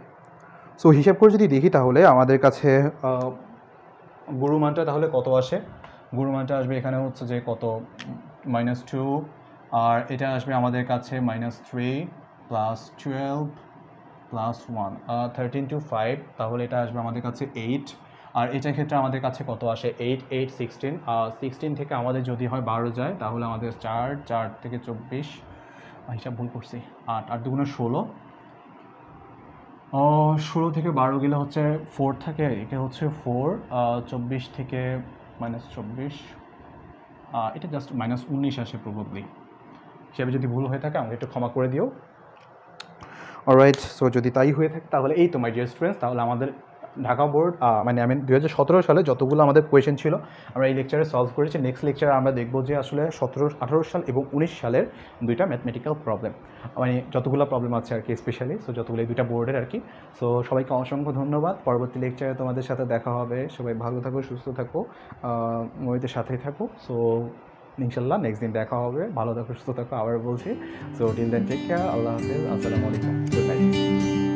Speaker 2: সো হিসাব করে যদি দেখি তাহলে আমাদের কাছে গুরুমানটা তাহলে কত আসে, গুরুমানটা আসবে এখানে হচ্ছে যে কত -2, আর এটা আসবে আমাদের কাছে -3 প্লাস 12 প্লাস 1, 13 to 5, তাহলে এটা আসবে আমাদের কাছে 8, আর এটার ক্ষেত্রে আমাদের কাছে কত আসে 8 8 16, 16 থেকে আমাদের যদি হয় 12 যায় তাহলে আমাদের 4 থেকে 24, হিসাব ভুল করছি, 8 8 দুগুণে 16, 16 থেকে 12 গেলে হচ্ছে 4 থাকে, এটা হচ্ছে 4, 24 থেকে -24, এটা জাস্ট -19 আসে প্রবাবলি, হিসাবে যদি ভুল হয়ে থাকে আমাকে একটু ক্ষমা করে দিও। অলরাইট, সো যদি তাই হয়ে থাকে তাহলে এই তো মাই ডিয়ার স্টুডেন্টস, তাহলে আমাদের ঢাকা বোর্ড মানে 2017 সালে যতগুলো আমাদের কোয়েশ্চেন ছিল আমরা এই লেকচারে সলভ করেছি। নেক্সট লেকচারে আমরা দেখবো যে আসলে 18 সাল এবং 19 সালের দুইটা ম্যাথমেটিক্যাল প্রবলেম, মানে যতগুলো প্রবলেম আছে আর কি স্পেশালি, সো যতগুলো এই দুইটা বোর্ডের আর কি। সো সবাইকে অসংখ্য ধন্যবাদ, পরবর্তী লেকচারে তোমাদের সাথে দেখা হবে। সবাই ভালো থাকো, সুস্থ থাকো, মহিতের সাথেই থাকো। সো ইনশাল্লাহ নেক্সট দিন দেখা হবে, ভালো থাকো, সুস্থ থাকো, আবার বলছি। So till then take care, আল্লাহ হাফেজ, আসসালামু আলাইকুম, গুড নাইট।